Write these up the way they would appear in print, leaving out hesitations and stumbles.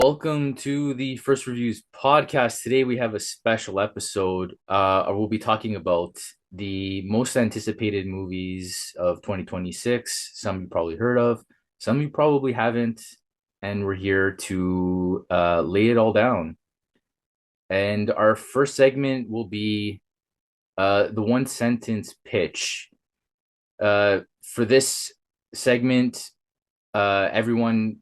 Welcome to the First Reviews podcast. Today we have a special episode. We'll be talking about the most anticipated movies of 2026. Some you probably heard of, some you probably haven't, and we're here to lay it all down. And our first segment will be the one sentence pitch. For this segment, everyone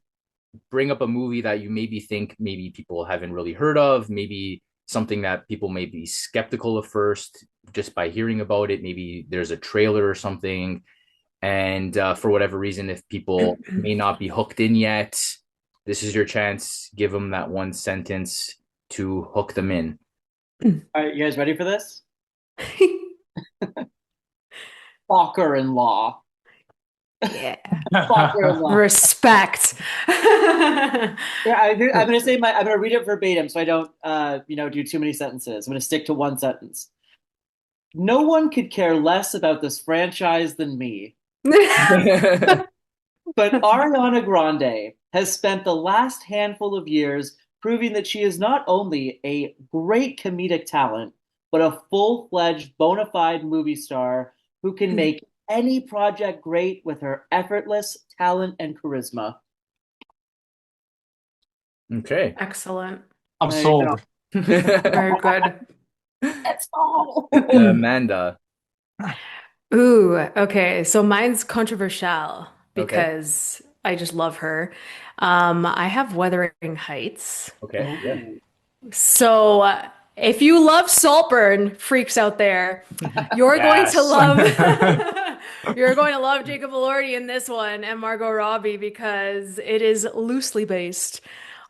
bring up a movie that you maybe think maybe people haven't really heard of, maybe something that people may be skeptical of first just by hearing about it. Maybe there's a trailer or something. And for whatever reason, if people may not be hooked in yet, this is your chance. Give them that one sentence to hook them in. All right, you guys ready for this? Stalker-in-law. Yeah. Stalker-in-law. Respect. Yeah, I'm gonna say I'm gonna read it verbatim so I don't do too many sentences. I'm gonna stick to one sentence. No one could care less about this franchise than me. But Ariana Grande has spent the last handful of years proving that she is not only a great comedic talent, but a full-fledged bona fide movie star who can make any project great with her effortless talent and charisma. Okay. Excellent. I'm There you sold. Very good. That's all. Amanda. Ooh, okay. So mine's controversial Okay. because I just love her. I have Wuthering Heights. Okay. Yeah. So if you love Saltburn, freaks out there, you're going to Yes. love you're going to love Jacob Elordi in this one and Margot Robbie because it is loosely based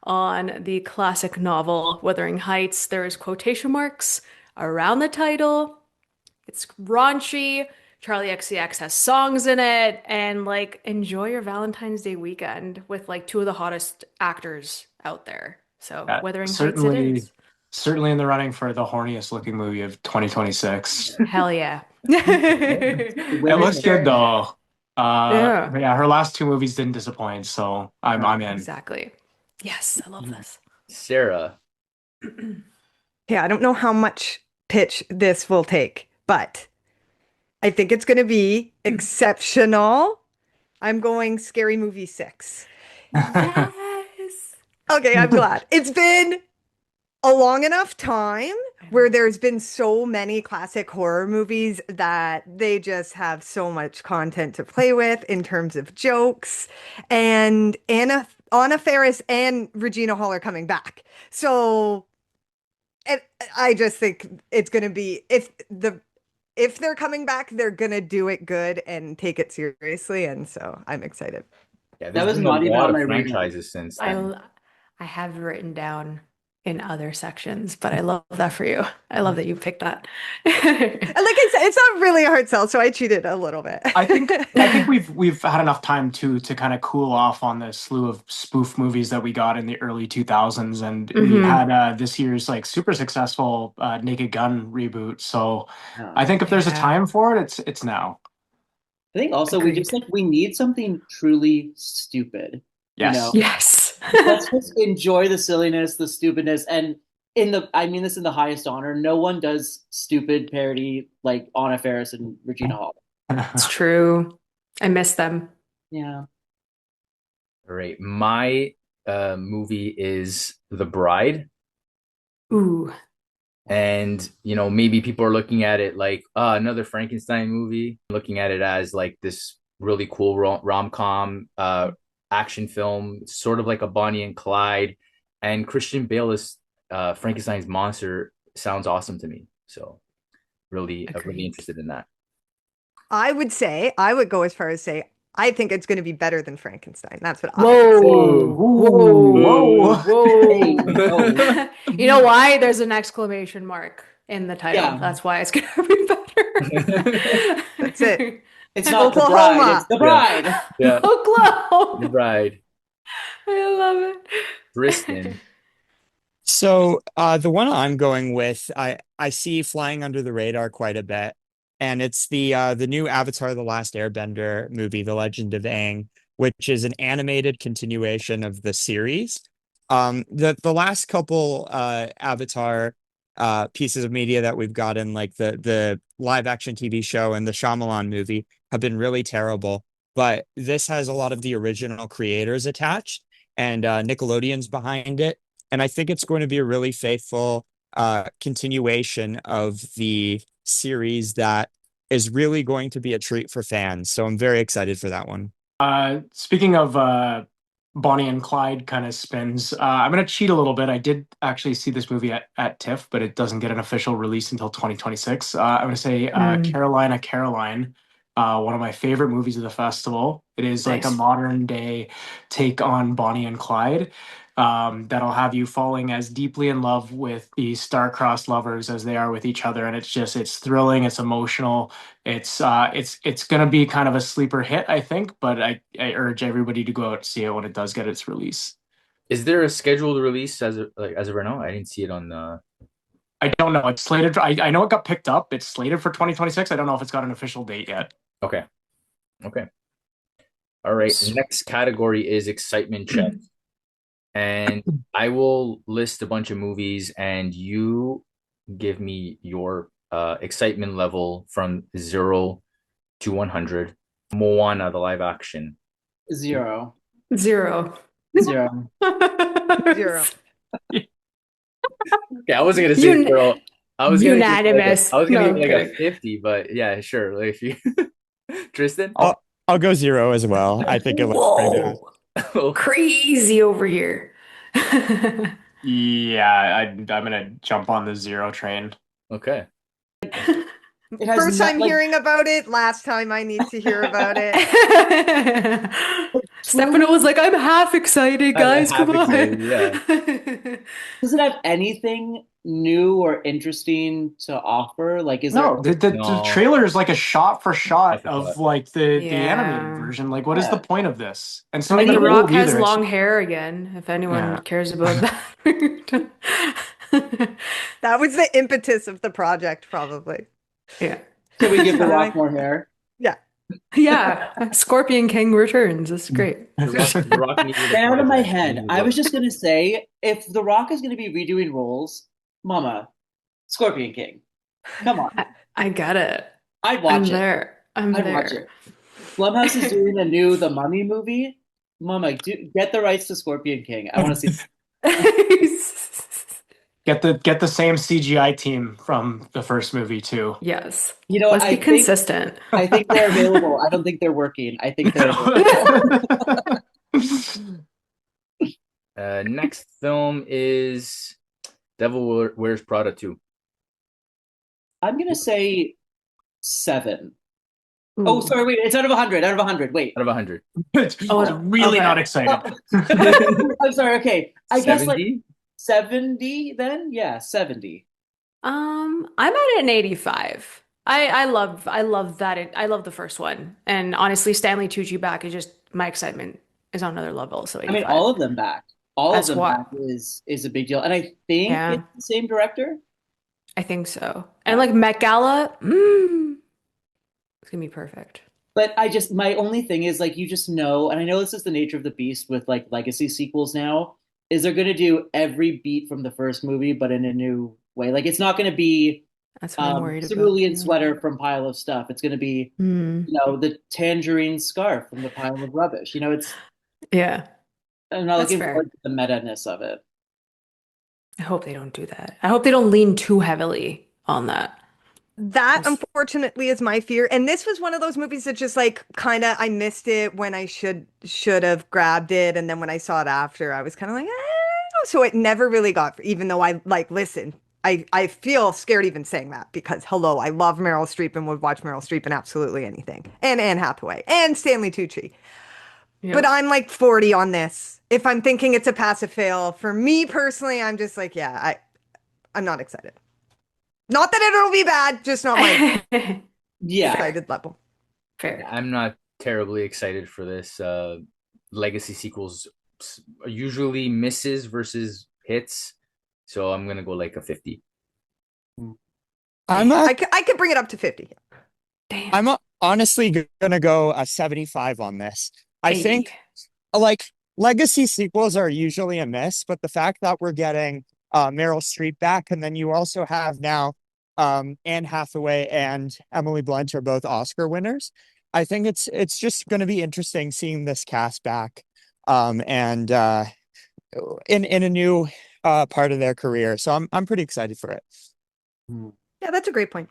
on the classic novel Wuthering Heights. There's quotation marks around the title. It's raunchy. Charlie XCX has songs in it, and like enjoy your Valentine's Day weekend with like two of the hottest actors out there. So Yeah, Wuthering Heights it certainly, is. certainly in the running for the horniest looking movie of 2026. Hell yeah. It Women looks good though. Yeah, But yeah, her last two movies didn't disappoint, so I'm in. exactly. Yes, I love this. Sarah. Yeah, I don't know how much pitch this will take, but I think it's going to be exceptional. I'm going Scary Movie 6. Yes. Okay, I'm glad. It's been a long enough time where there's been so many classic horror movies that they just have so much content to play with in terms of jokes. And Anna Faris and Regina Hall are coming back. So and I just think it's going to be if they're coming back, they're going to do it good and take it seriously. And so I'm excited. Yeah, That there's was been a not even lot on of my radar. franchises since then. I have written down in other sections, but I love that for you. I love that you picked that. And like I said, it's not really a hard sell, so I cheated a little bit. I think we've had enough time to kind of cool off on the slew of spoof movies that we got in the early 2000s, and we Mhm. had this year's like super successful Naked Gun reboot. So Yeah. I think if there's a Yeah. time for it, it's now. I think also we just Agreed. like we need something truly stupid, you know. Yes. Yes. Let's just enjoy the silliness, the stupidness, and I mean this in the highest honor. No one does stupid parody like Anna Faris and Regina Hall. It's true. I miss them. Yeah. All right. My movie is The Bride. Ooh. And, maybe people are looking at it like another Frankenstein movie, looking at it as like this really cool rom-com action film, sort of like a Bonnie and Clyde. And Christian Bale is Frankenstein's monster sounds awesome to me. So really Agreed. interested in that. I would go as far as say, I think it's going to be better than Frankenstein. That's what I would say. Whoa. Whoa. Whoa. Hey, no. Whoa. You know why? There's an exclamation mark in the title. Yeah. That's why it's gonna be That's it. better. It's not the bride, it's Oklahoma. the bride. Yeah, The Oklahoma. Bride. I love it. Tristan. So the one I'm going with, I see flying under the radar quite a bit, and it's the new Avatar: The Last Airbender movie, The Legend of Aang, which is an animated continuation of the series. The last couple Avatar pieces of media that we've gotten, like the live action TV show and the Shyamalan movie, have been really terrible. But this has a lot of the original creators attached, and Nickelodeon's behind it. And I think it's going to be a really faithful continuation of the series that is really going to be a treat for fans. So I'm very excited for that one. Speaking of Bonnie and Clyde kind of spins, I'm going to cheat a little bit. I did actually see this movie at TIFF, but it doesn't get an official release until 2026. I'm going to say Carolina, Caroline, one of my favorite movies of the festival. It is like a Nice. modern day take on Bonnie and Clyde. That'll have you falling as deeply in love with these star-crossed lovers as they are with each other, and it's thrilling, it's emotional, it's gonna be kind of a sleeper hit, I think, but I urge everybody to go out and see it when it does get its release. Is there a scheduled release as of right now? I didn't see it on the. I don't know. It's slated. I know it got picked up. It's slated for 2026. I don't know if it's got an official date yet. Okay. Okay. All right. Next category is excitement check. And I will list a bunch of movies and you give me your excitement level from 0 to 100. Moana, the live action. 0. 0. 0. 0. Okay, I wasn't gonna say zero. I was gonna Unanimous. I was gonna No, give like I'm a 50, but yeah, sure. Like if you Tristan? I'll go 0 as well. I think it looks pretty bad. Whoa. Crazy over here. Yeah, I'm gonna jump on the 0 train. Okay. It has First time like, hearing about it, last time I need to hear about it. Stefano was like, I'm half excited, guys. half Come on. excited, yeah. does it have anything new or interesting to offer? Like, is No, there? the No. trailer is like a shot for shot Shot for of shot. like the Yeah. animated version. Like, what is Yeah. the point of this? And so Like even The the Rock old has either. long hair again, if anyone Yeah. cares about that. That was the impetus of the project, probably. Yeah. Can we give The Rock more hair? Yeah. Yeah. Scorpion King returns. It's great. The Rock needed a Get out of my project. He head. needed I was work. just gonna say, if The Rock is gonna be redoing roles, Mama, Scorpion King. Come on. I get it. I'd watch I'm it. there. I'm I'd there. watch it. Blumhouse is doing a new The Mummy movie. Mama, get the rights to Scorpion King. I want to see. Get the same CGI team from the first movie too. Yes. You know, Let's I be think consistent. I think they're available. I don't think they're working. I think they're available. Next film is Devil Wears Prada 2. I'm gonna say 7. Oh, Ooh. sorry, wait. It's out of 100. Out of 100. Wait. Out of 100. It's really okay. not excited. I'm sorry. Okay, I guess like 70? 70. Then yeah, 70. I'm at an 85. I love that. I love the first one. And honestly, Stanley Tucci back is just my excitement is on another level. So 85. I mean, all of them back. All That's of them what- back is a big deal, and I think Yeah. it's the same director. I think so. And like Met Gala, it's gonna be perfect. But my only thing is like you just know, and I know this is the nature of the beast with like legacy sequels now, is they're gonna do every beat from the first movie, but in a new way. Like it's not gonna be That's what I'm worried about. cerulean too. sweater from Pile of Stuff. It's gonna be the tangerine scarf from the Pile of Rubbish. It's Yeah. I'm not That's looking fair. forward to the meta-ness of it. I hope they don't do that. I hope they don't lean too heavily on that. That Yes. unfortunately is my fear. And this was one of those movies that just like kind of I missed it when I should have grabbed it. And then when I saw it after, I was kind of like, so it never really got, even though I like listen. I feel scared even saying that because hello, I love Meryl Streep and would watch Meryl Streep in absolutely anything. And Anne Hathaway and Stanley Tucci. Yep. But I'm like 40 on this. If I'm thinking it's a passive fail, for me personally, I'm just like, yeah, I'm not excited. Not that it'll be bad, just not my Yeah. excited level. Fair. I'm not terribly excited for this. Legacy sequels are usually misses versus hits, so I'm gonna go like a 50. I could bring it up to 50. Damn. I'm honestly gonna go a 75 on this. I think like legacy sequels are usually a miss, but the fact that we're getting Meryl Streep back, and then you also have now Anne Hathaway and Emily Blunt are both Oscar winners. I think it's just going to be interesting seeing this cast back, and in a new part of their career. So I'm pretty excited for it. Yeah, that's a great point.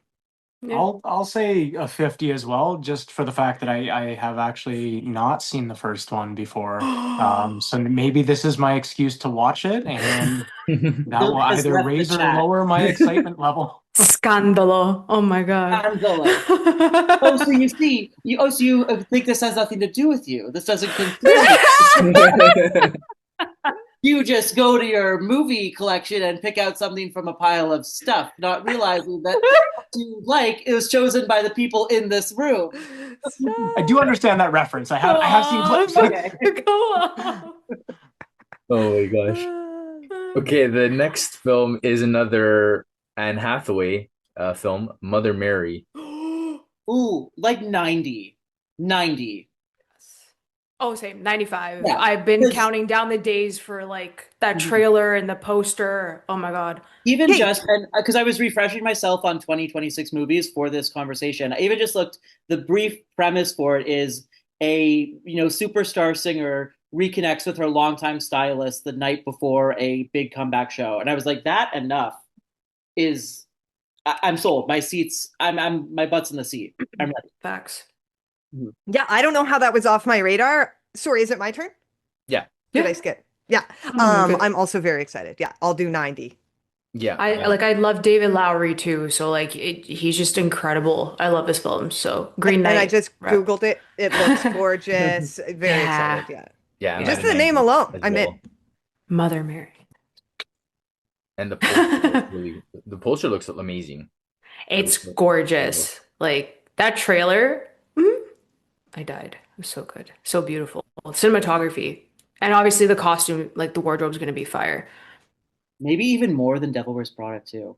Yeah. I'll say a 50 as well, just for the fact that I have actually not seen the first one before. So maybe this is my excuse to watch it, and that Luke will has either left the raise or chat. lower my excitement level. Scandalo. Oh my God. Scandalo. Oh, so you see, so you think this has nothing to do with you? This doesn't concern you. You just go to your movie collection and pick out something from a pile of stuff, not realizing that you like it was chosen by the people in this room. I do understand that reference. I have seen clips. Okay. Go on. Oh my gosh. Okay, the next film is another Anne Hathaway film, Mother Mary. Ooh, like 90. 90. Oh, same, 95. Yeah, I've been because counting down the days for like that trailer and the poster. Oh my God. even Hey. just, and because I was refreshing myself on 2026 movies for this conversation, I even just looked, the brief premise for it is a, superstar singer reconnects with her longtime stylist the night before a big comeback show. And I was like, that enough is, I'm sold. My seats, my butt's in the seat. I'm ready. Facts. Yeah, I don't know how that was off my radar. Sorry, is it my turn? Yeah. Did Yeah. I skip? Yeah. Good. I'm also very excited. Yeah, I'll do 90. Yeah. I love David Lowery too, so like he's just incredible. I love his films. So Green Knight. And I just rep. Googled it. It looks gorgeous. Very Yeah. excited. Yeah. Yeah, I'm Yeah. Just at the name 90 alone, as I'm well. in. Mother Mary. And the poster looks amazing. It's gorgeous. Like that trailer, I died. It was so good. So beautiful. Cinematography. And obviously the costume, like the wardrobe's gonna be fire. Maybe even more than Devil Wears Prada too.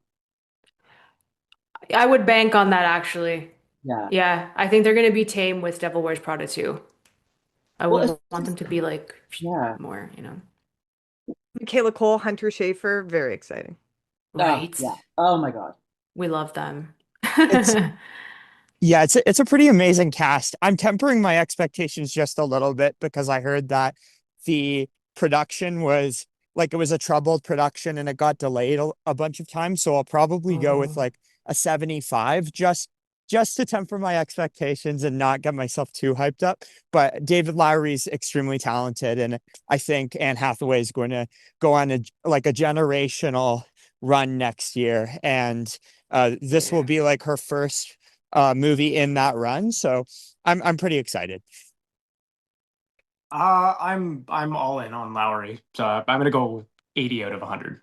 I would bank on that actually. Yeah. Yeah, I think they're gonna be tame with Devil Wears Prada too. I Well, would want them to be like yeah. more, you know. Michaela Cole, Hunter Schafer, very exciting. Right. Yeah. Oh my God. We love them. It's Yeah, it's a pretty amazing cast. I'm tempering my expectations just a little bit because I heard that the production was like it was a troubled production and it got delayed a bunch of times. So I'll probably go with like a 75 just to temper my expectations and not get myself too hyped up. But David Lowery's extremely talented, and I think Anne Hathaway is going to go on a generational run next year, and this will be like her first movie in that run. So I'm pretty excited. I'm all in on Lowry. So I'm gonna go 80 out of 100.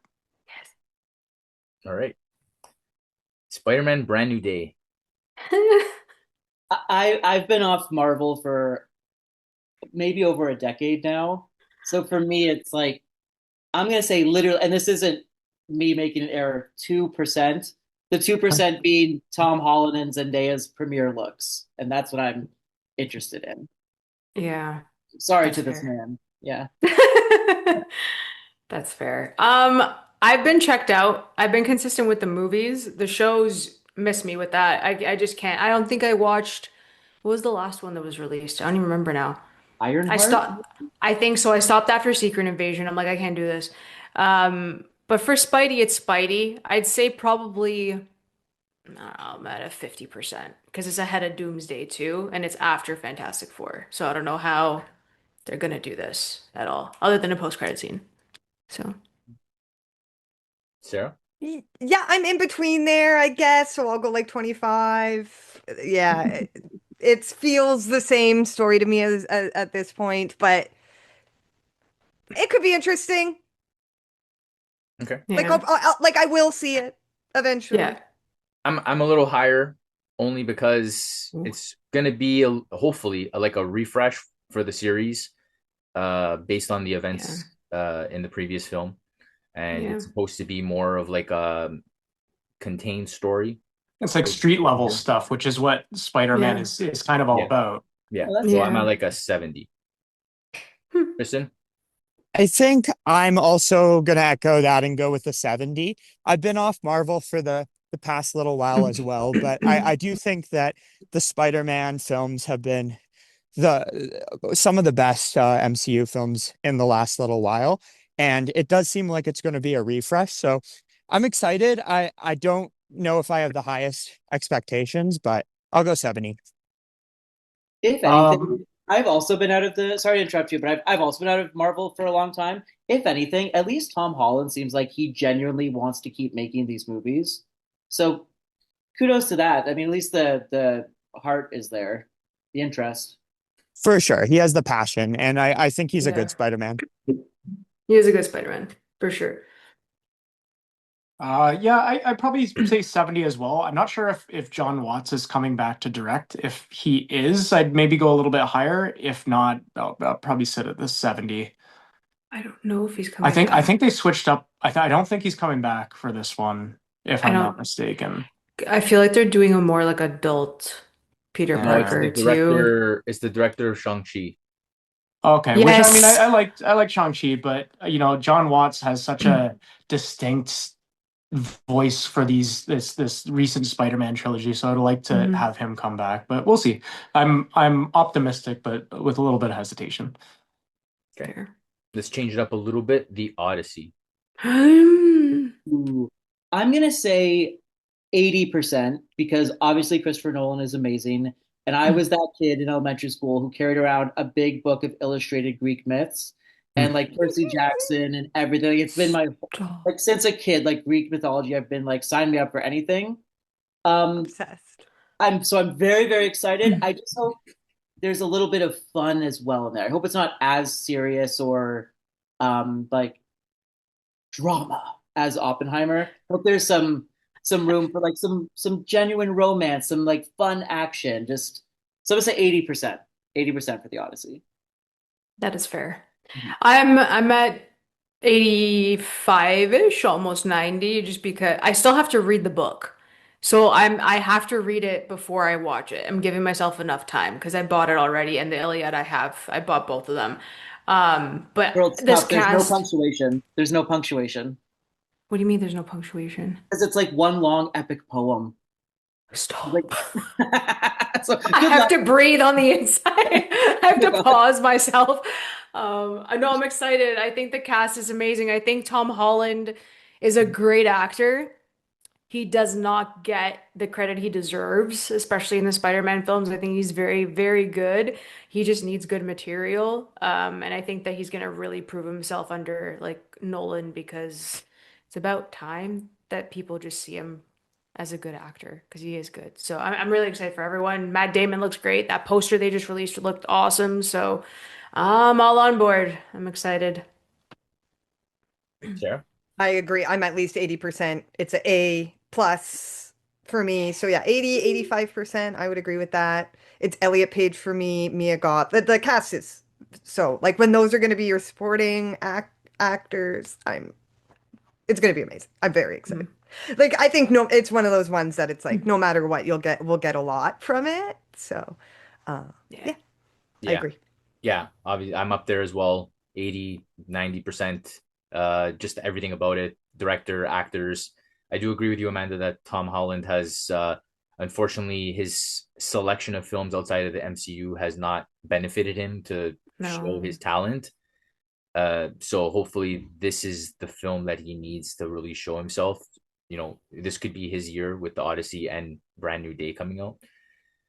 All right. Spider-Man Brand New Day. I've been off Marvel for maybe over a decade now. So for me, it's like I'm gonna say literally, and this isn't me making an error, 2%. The 2% being Tom Holland and Zendaya's premiere looks, and that's what I'm interested in. Yeah. Sorry That's to this fair. man. Yeah. That's fair. I've been checked out. I've been consistent with the movies. The shows miss me with that. I just can't. I don't think I watched, what was the last one that was released? I don't even remember now. I Ironheart? stopped. I think so. I stopped after Secret Invasion. I'm like, I can't do this. But for Spidey, it's Spidey. I'd say probably, I don't know, I'm at a 50% because it's ahead of Doomsday too, and it's after Fantastic Four. So I don't know how they're gonna do this at all, other than a post-credit scene. So Sarah? Yeah, I'm in between there, I guess. So I'll go like 25. Yeah, it feels the same story to me as at this point, but it could be interesting. Okay. Like, yeah, like I will see it eventually. yeah. I'm a little higher only because Ooh. it's gonna be hopefully like a refresh for the series based on the events in the previous film. And Yeah. it's supposed to be more of like a contained story. It's like street level stuff, which is what Spider-Man Yeah. is kind of all Yeah. about. Yeah. Oh, that's So I'm Yeah. at like a 70. Hmm. Kristen? I think I'm also gonna echo that and go with the 70. I've been off Marvel for the past little while as well, but I do think that the Spider-Man films have been some of the best MCU films in the last little while, and it does seem like it's going to be a refresh. So I'm excited. I don't know if I have the highest expectations, but I'll go 70. If Um, anything, I've also been out of the, sorry to interrupt you, but I've also been out of Marvel for a long time. If anything, at least Tom Holland seems like he genuinely wants to keep making these movies. So kudos to that. I mean, at least the heart is there, the interest. For sure. He has the passion, and I think he's a Yeah, good Spider-Man. he is a good Spider-Man for sure. yeah, I'd probably say 70 as well. I'm not sure if John Watts is coming back to direct. If he is, I'd maybe go a little bit higher. If not, I'll probably sit at the 70. I don't know if he's I coming think I back. think they switched up. I don't think he's coming back for this one, if I I'm not don't. mistaken. I feel like they're doing a more like adult Peter No, it's Yeah. the Parker too. director. It's the director of Shang-Chi. Okay, which I mean, Yes. I like Shang-Chi, but John Watts has such a distinct voice for this recent Spider-Man trilogy, so I'd like to Mhm. have him come back, but we'll see. I'm optimistic, but with a little bit of hesitation. Okay, Fair. let's change it up a little bit. The Odyssey. Ooh, I'm gonna say 80% because obviously Christopher Nolan is amazing. And I was that kid in elementary school who carried around a big book of illustrated Greek myths and like Percy Jackson and everything. It's been my Stop. like since a kid, like Greek mythology, I've been like sign me up for anything. Um, Obsessed. I'm very, very excited. I just hope there's a little bit of fun as well in there. I hope it's not as serious or like drama as Oppenheimer. Hope there's some room for like some genuine romance, some like fun action. Just so I'm gonna say 80%. 80% for the Odyssey. That is fair. I'm at 85-ish, almost 90, just because I still have to read the book. So I have to read it before I watch it. I'm giving myself enough time because I bought it already and the Iliad I bought both of them. But Girl, it's this tough. There's no cast, punctuation. There's no punctuation. what do you mean there's no punctuation? Because it's like one long epic poem. Like Stop. so I good have luck. to breathe on the inside. I have Good to luck. pause myself. I know I'm excited. I think the cast is amazing. I think Tom Holland is a great actor. He does not get the credit he deserves, especially in the Spider-Man films. I think he's very, very good. He just needs good material. And I think that he's gonna really prove himself under like Nolan because it's about time that people just see him as a good actor because he is good. So I'm really excited for everyone. Matt Damon looks great. That poster they just released looked awesome. So I'm all on board. I'm excited. Sarah? I agree. I'm at least 80%. It's a A plus for me. So yeah, 80, 85%. I would agree with that. It's Elliot Page for me, Mia Goth. The cast is so like when those are going to be your supporting actors, it's going to be amazing. I'm very excited. Mhm. Like I think no, it's one of those ones that it's like no matter what we'll get a lot from it. So, Yeah. yeah, I Yeah. agree. Yeah, obviously I'm up there as well. 80, 90%. Just everything about it. Director, actors. I do agree with you, Amanda, that Tom Holland has unfortunately his selection of films outside of the MCU has not benefited him to show No. his talent. So hopefully this is the film that he needs to really show himself. This could be his year with the Odyssey and Brand New Day coming out.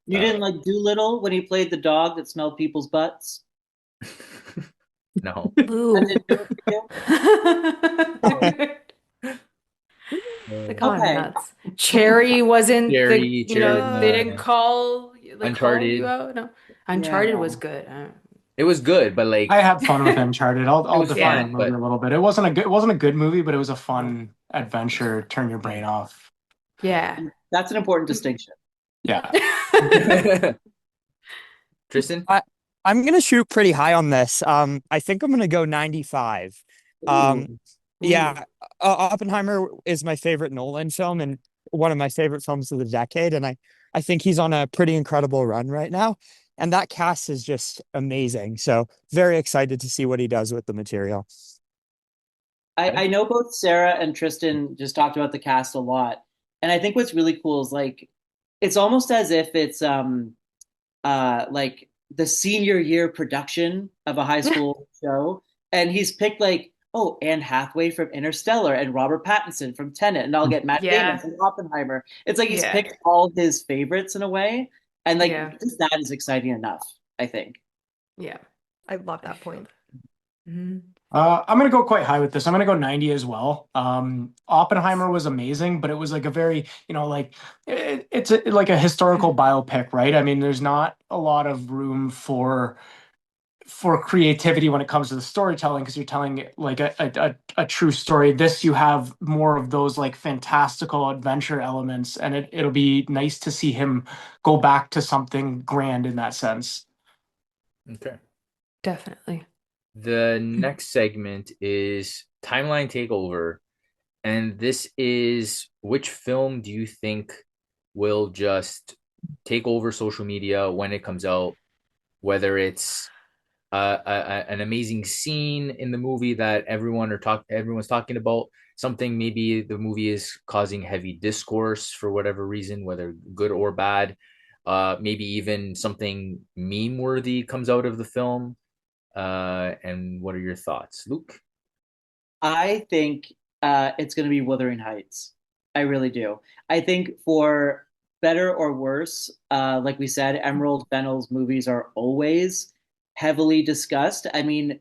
You Uh, didn't like Doolittle when he played the dog that smelled people's butts? no. That Boo. didn't do it for you? Oh, Dude, they're Uh, calling me okay. nuts. Cherry wasn't they Uh, didn't call you Uncharted. out. No. Yeah. Uncharted was good. It was good, but I like had fun with Uncharted. it I'll was defend Yeah. that fun, movie but a little bit. It wasn't a good movie, but it was a No. fun adventure. Turn your brain off. Yeah. That's an important distinction. Yeah. Tristan? I I'm gonna shoot pretty high on this. I think I'm gonna go 95. Ooh. Um, Ooh. yeah, Oppenheimer is my favorite Nolan film and one of my favorite films of the decade, and I think he's on a pretty incredible run right now. And that cast is just amazing. So very excited to see what he does with the material. I know both Sarah and Tristan just talked about the cast a lot. And I think what's really cool is like it's almost as if it's like the senior year production of a high school show. And he's picked like, oh, Anne Hathaway from Interstellar and Robert Pattinson from Tenet, and I'll get Matt Damon Yeah. from Oppenheimer. It's like he's Yeah. picked all his favorites in a way. And like Yeah. just that is exciting enough, I think. Yeah. I love that point. Mhm. I'm gonna go quite high with this. I'm gonna go 90 as well. Oppenheimer was amazing, but it was like a very, like like a historical biopic, right? I mean, there's not a lot of room for creativity when it comes to the storytelling because you're telling like a true story. This you have more of those like fantastical adventure elements, and it'll be nice to see him go back to something grand in that sense. Okay. Definitely. The next segment is timeline takeover. And this is which film do you think will just take over social media when it comes out? Whether it's an amazing scene in the movie that everyone's talking about, something maybe the movie is causing heavy discourse for whatever reason, whether good or bad. Maybe even something meme worthy comes out of the film. And what are your thoughts, Luke? I think it's going to be Wuthering Heights. I really do. I think for better or worse, like we said, Emerald Fennell's movies are always heavily discussed. I mean,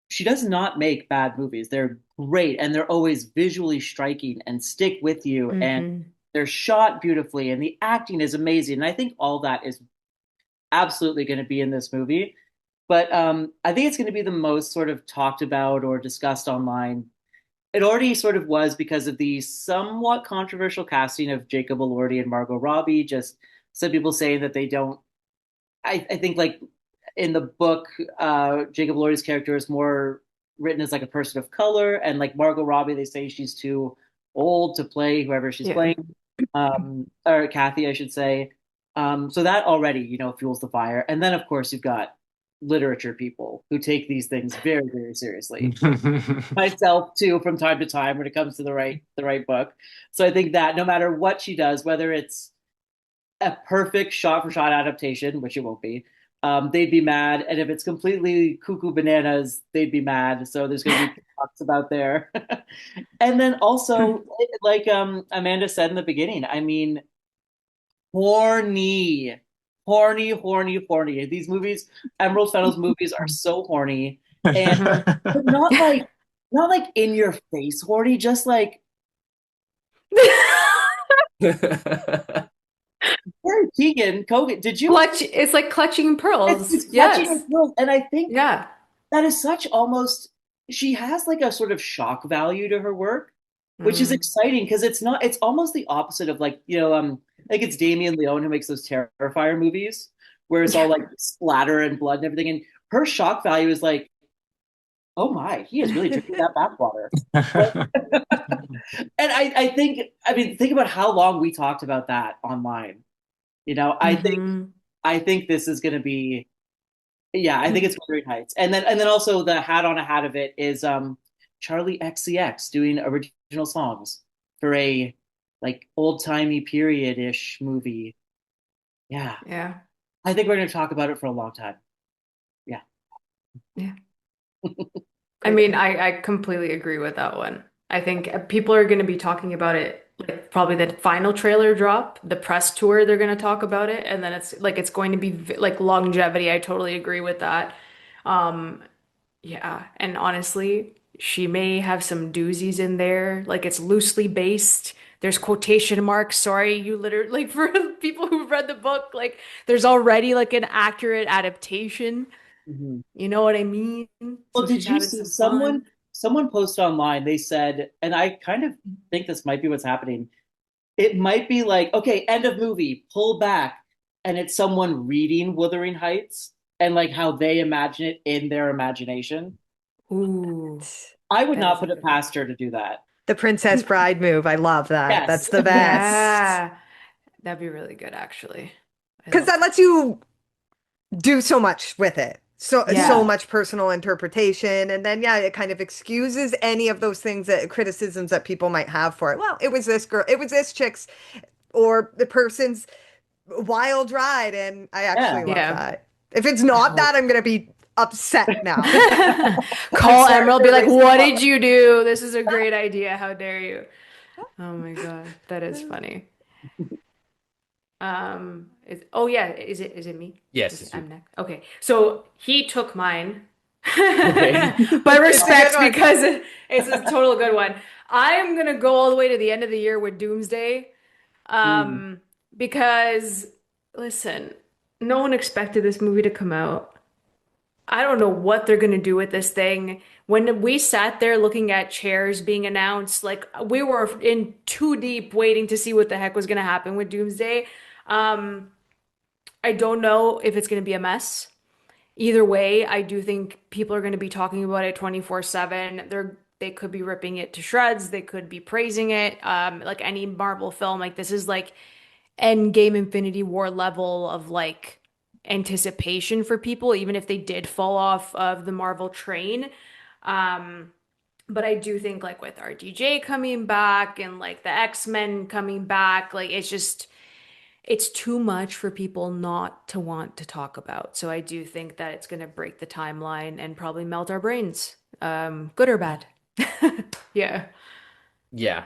she does not make bad movies. They're great and they're always visually striking and stick with you and Hmm. they're shot beautifully and the acting is amazing. And I think all that is absolutely going to be in this movie. But I think it's going to be the most sort of talked about or discussed online. It already sort of was because of the somewhat controversial casting of Jacob Elordi and Margot Robbie. Just some people say that they don't. I think like in the book, Jacob Elordi's character is more written as like a person of color, and like Margot Robbie, they say she's too old to play whoever she's Yeah. playing, or Kathy, I should say. So that already, fuels the fire. And then of course you've got literature people who take these things very, very seriously. Myself too, from time to time when it comes to the right book. So I think that no matter what she does, whether it's a perfect shot for shot adaptation, which it won't be, they'd be mad. And if it's completely cuckoo bananas, they'd be mad. So there's going to be talks about there. And then also, like Amanda said in the beginning, I mean, horny, horny, horny, horny. These movies, Emerald Fennell's movies, are so horny, and but not like in your face horny, just like Harry Keegan, Kogan. Did you? It's like clutching pearls. It's clutching Yes. his pearls, and I think Yeah. that is such almost. She has like a sort of shock value to her work, which is Mm. exciting because it's not. It's almost the opposite of like like it's Damien Leone who makes those Terrifier movies where it's all Yeah. like splatter and blood and everything, and her shock value is like, oh my, he is really drinking that bathwater. And I think, I mean, think about how long we talked about that online. I think Hmm. I think this is going to be, yeah, I think it's Wuthering Heights, and then also the hat on a hat of it is Charlie XCX doing original songs for a like old timey period ish movie. Yeah, Yeah. I think we're going to talk about it for a long time. Yeah. Yeah. I Great mean, pick. I completely agree with that one. I think people are going to be talking about it like probably the final trailer drop, the press tour, they're going to talk about it, and then it's going to be like longevity. I totally agree with that. Um, yeah, and honestly, she may have some doozies in there. Like it's loosely based. There's quotation marks. Sorry, you literally like for people who've read the book, like there's already like an accurate adaptation. Mhm. You know what I mean? Well, So did she's you having see some someone fun. someone posted online? They said, and I kind of think this might be what's happening. It might be like, okay, end of movie, pull back, and it's someone reading Wuthering Heights and like how they imagine it in their imagination. Ooh, I would that not is a put it good one. past her to do that. The Princess Bride move. I love that. Yes. That's the best. Yeah, that'd be really good, actually. I Because love that that. lets you do so much with it. So Yeah. much personal interpretation, and then it kind of excuses any of those things that criticisms that people might have for it. Well, it was this girl, it was this chick's or the person's wild ride, and I actually Yeah. love Yeah. that. If it's not that, I'm gonna be upset now. Call sorry Emerald, for be like, raising what the did you do? This is a great idea. How dare you? Oh my God, that is funny. Oh yeah, is it me? Yes, it's you. I'm next. Okay. So he took mine. Okay. But It's a good respect one. because it's a total good one. I am gonna go all the way to the end of the year with Doomsday. Mm. Because listen, no one expected this movie to come out. I don't know what they're gonna do with this thing. When we sat there looking at chairs being announced, like we were in too deep waiting to see what the heck was gonna happen with Doomsday. Um, I don't know if it's gonna be a mess. Either way, I do think people are gonna be talking about it 24/7. They could be ripping it to shreds. They could be praising it. Like any Marvel film, like this is like Endgame Infinity War level of like anticipation for people, even if they did fall off of the Marvel train. Um, but I do think like with RDJ coming back and like the X-Men coming back, like it's too much for people not to want to talk about. So I do think that it's gonna break the timeline and probably melt our brains. Good or bad. Yeah. Yeah.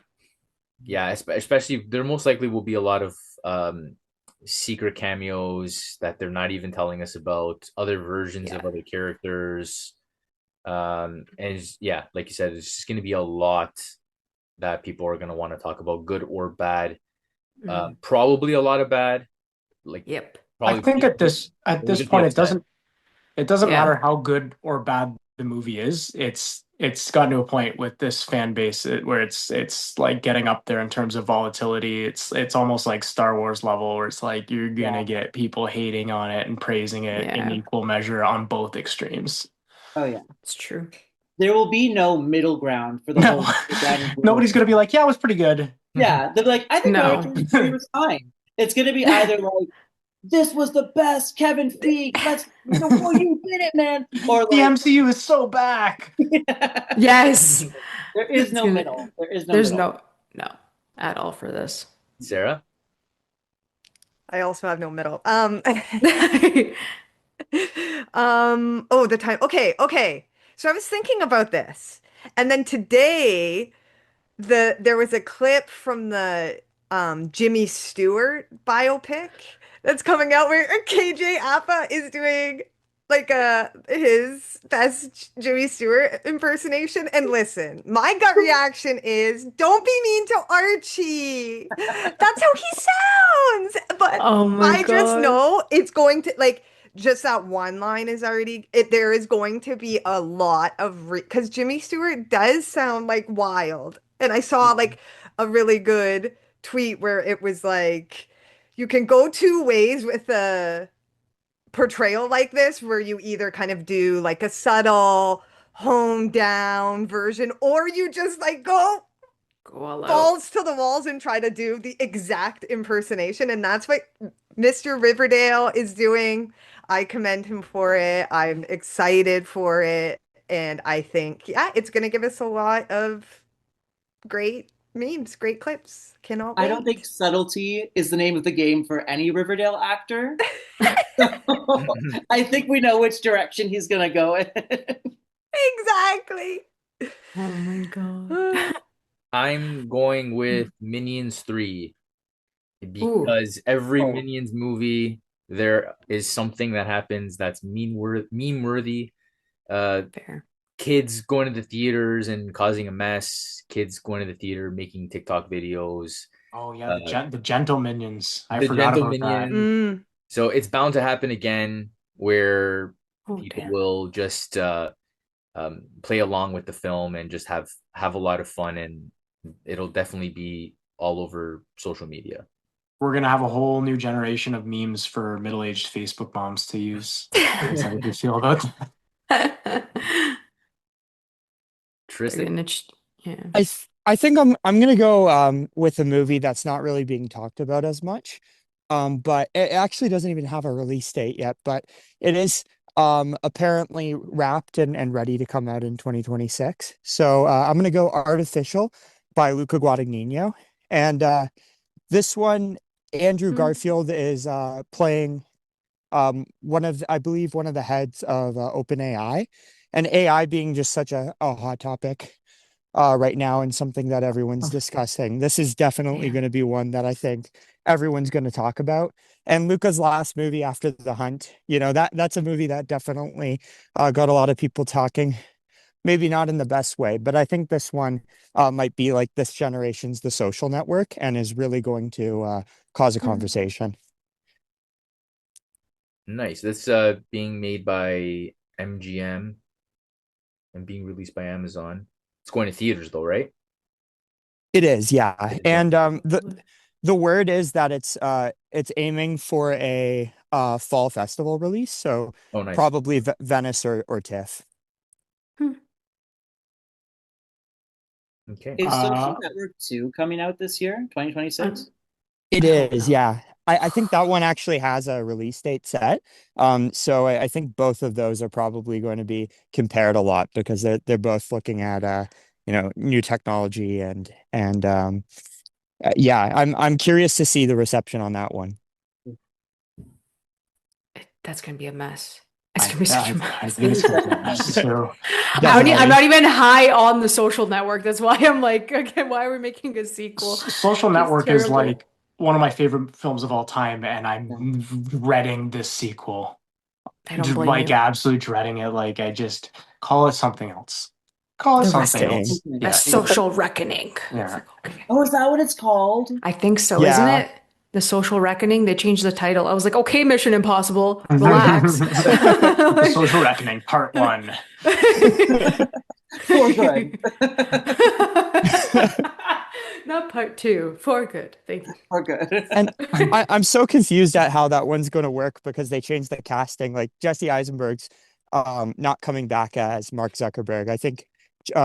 Yeah, especially there most likely will be a lot of secret cameos that they're not even telling us about, other versions of Yeah. other characters. And yeah, like you said, it's just going to be a lot that people are going to want to talk about, good or bad. Mhm. Probably a lot of bad, like Yep. I probably think at we'll this just be point upset. it doesn't Yeah. matter how good or bad the movie is. It's gotten to a point with this fan base where it's like getting up there in terms of volatility. It's almost like Star Wars level where it's like you're Yeah. gonna get people hating on it and praising it in Yeah. equal measure on both extremes. Oh yeah. It's true. There will be no middle ground for the No, whole Danny Boyle nobody's gonna be thing. like, yeah, it was pretty good. Yeah, they're like, I think No. Guardians 3 was fine. It's gonna be either like, this was the best, Kevin Feige. Well, you did it, man. Or The like, MCU is so back. Yes. there is It's no gonna, middle. There is no there's middle. no at all for this. Sarah? I also have no middle. Yeah. Oh, the time. Okay. So I was thinking about this. And then today there was a clip from the Jimmy Stewart biopic that's coming out where KJ Appa is doing like his best Jimmy Stewart impersonation. And listen, my gut reaction is don't be mean to Archie. That's how he sounds. But Oh my I just God. know it's going to like just that one line is already there is going to be a lot of because Jimmy Stewart does sound like wild. And I saw Yeah. like a really good tweet where it was like you can go two ways with a portrayal like this where you either kind of do like a subtle honed down version or you just like go Go all out. balls to the walls and try to do the exact impersonation. And that's what Mr. Riverdale is doing. I commend him for it. I'm excited for it. And I think, it's going to give us a lot of great memes, great clips. Cannot I don't think wait. subtlety is the name of the game for any Riverdale actor. I think we know which direction he's gonna go in. Exactly. Oh my God. I'm going with Minions 3 Ooh, because every Oh, Minions movie there is something that happens that's meme worthy. Uh, fair. Kids going to the theaters and causing a mess. Kids going to the theater making TikTok videos. Oh yeah, Uh, the gentle minions. I the forgot Gentle about that. Minions. Mm. So it's bound to happen again where Oh people damn. will just play along with the film and just have a lot of fun, and it'll definitely be all over social media. We're gonna have a whole new generation of memes for middle-aged Facebook moms to use. Is that what you feel about that? They're Tristan? gonna, yeah. I think I'm gonna go with a movie that's not really being talked about as much. But it actually doesn't even have a release date yet, but it is apparently wrapped and ready to come out in 2026. So I'm gonna go Artificial by Luca Guadagnino. And this one, Andrew Hmm. Garfield is playing I believe one of the heads of OpenAI, and AI being just such a hot topic right now and something that everyone's discussing. This is definitely Yeah. going to be one that I think everyone's going to talk about. And Luca's last movie, After the Hunt, that's a movie that definitely got a lot of people talking. Maybe not in the best way, but I think this one might be like this generation's The Social Network and is really going to cause a Hmm. conversation. Nice. That's being made by MGM and being released by Amazon. It's going to theaters though, right? It is, yeah. It is going And to theaters. the word is that it's aiming for a fall festival release, so Oh, nice. probably Venice or TIFF. Hmm. Okay. Is Social Network 2 coming out this year, 2026? It I hope is, not. yeah. I think that one actually has a release date set. So I think both of those are probably going to be compared a lot because they're both looking at new technology and yeah, I'm curious to see the reception on that one. That's gonna be a mess. It's gonna be such a I mess. think it's going to be a mess too. I'm Definitely. not even high on the Social Network. That's why I'm like, okay, why are we making a sequel? Social Just Network is terrible. like one of my favorite films of all time, and I'm dreading this sequel. I don't blame Like you. absolutely dreading it. Like I just call it something else. Call it The something Reckoning. else. Okay. A Yeah, Social Reckoning. It's yeah. like, okay. Oh, is that what it's called? I think so, isn't Yeah. it? The Social Reckoning. They changed the title. I was like, okay, Mission Impossible, relax. The Social Reckoning, Part One. For good. Not part two. For good. Thank you. For good. And I'm so confused at how that one's going to work because they changed the casting. Like Jesse Eisenberg's not coming back as Mark Zuckerberg. I think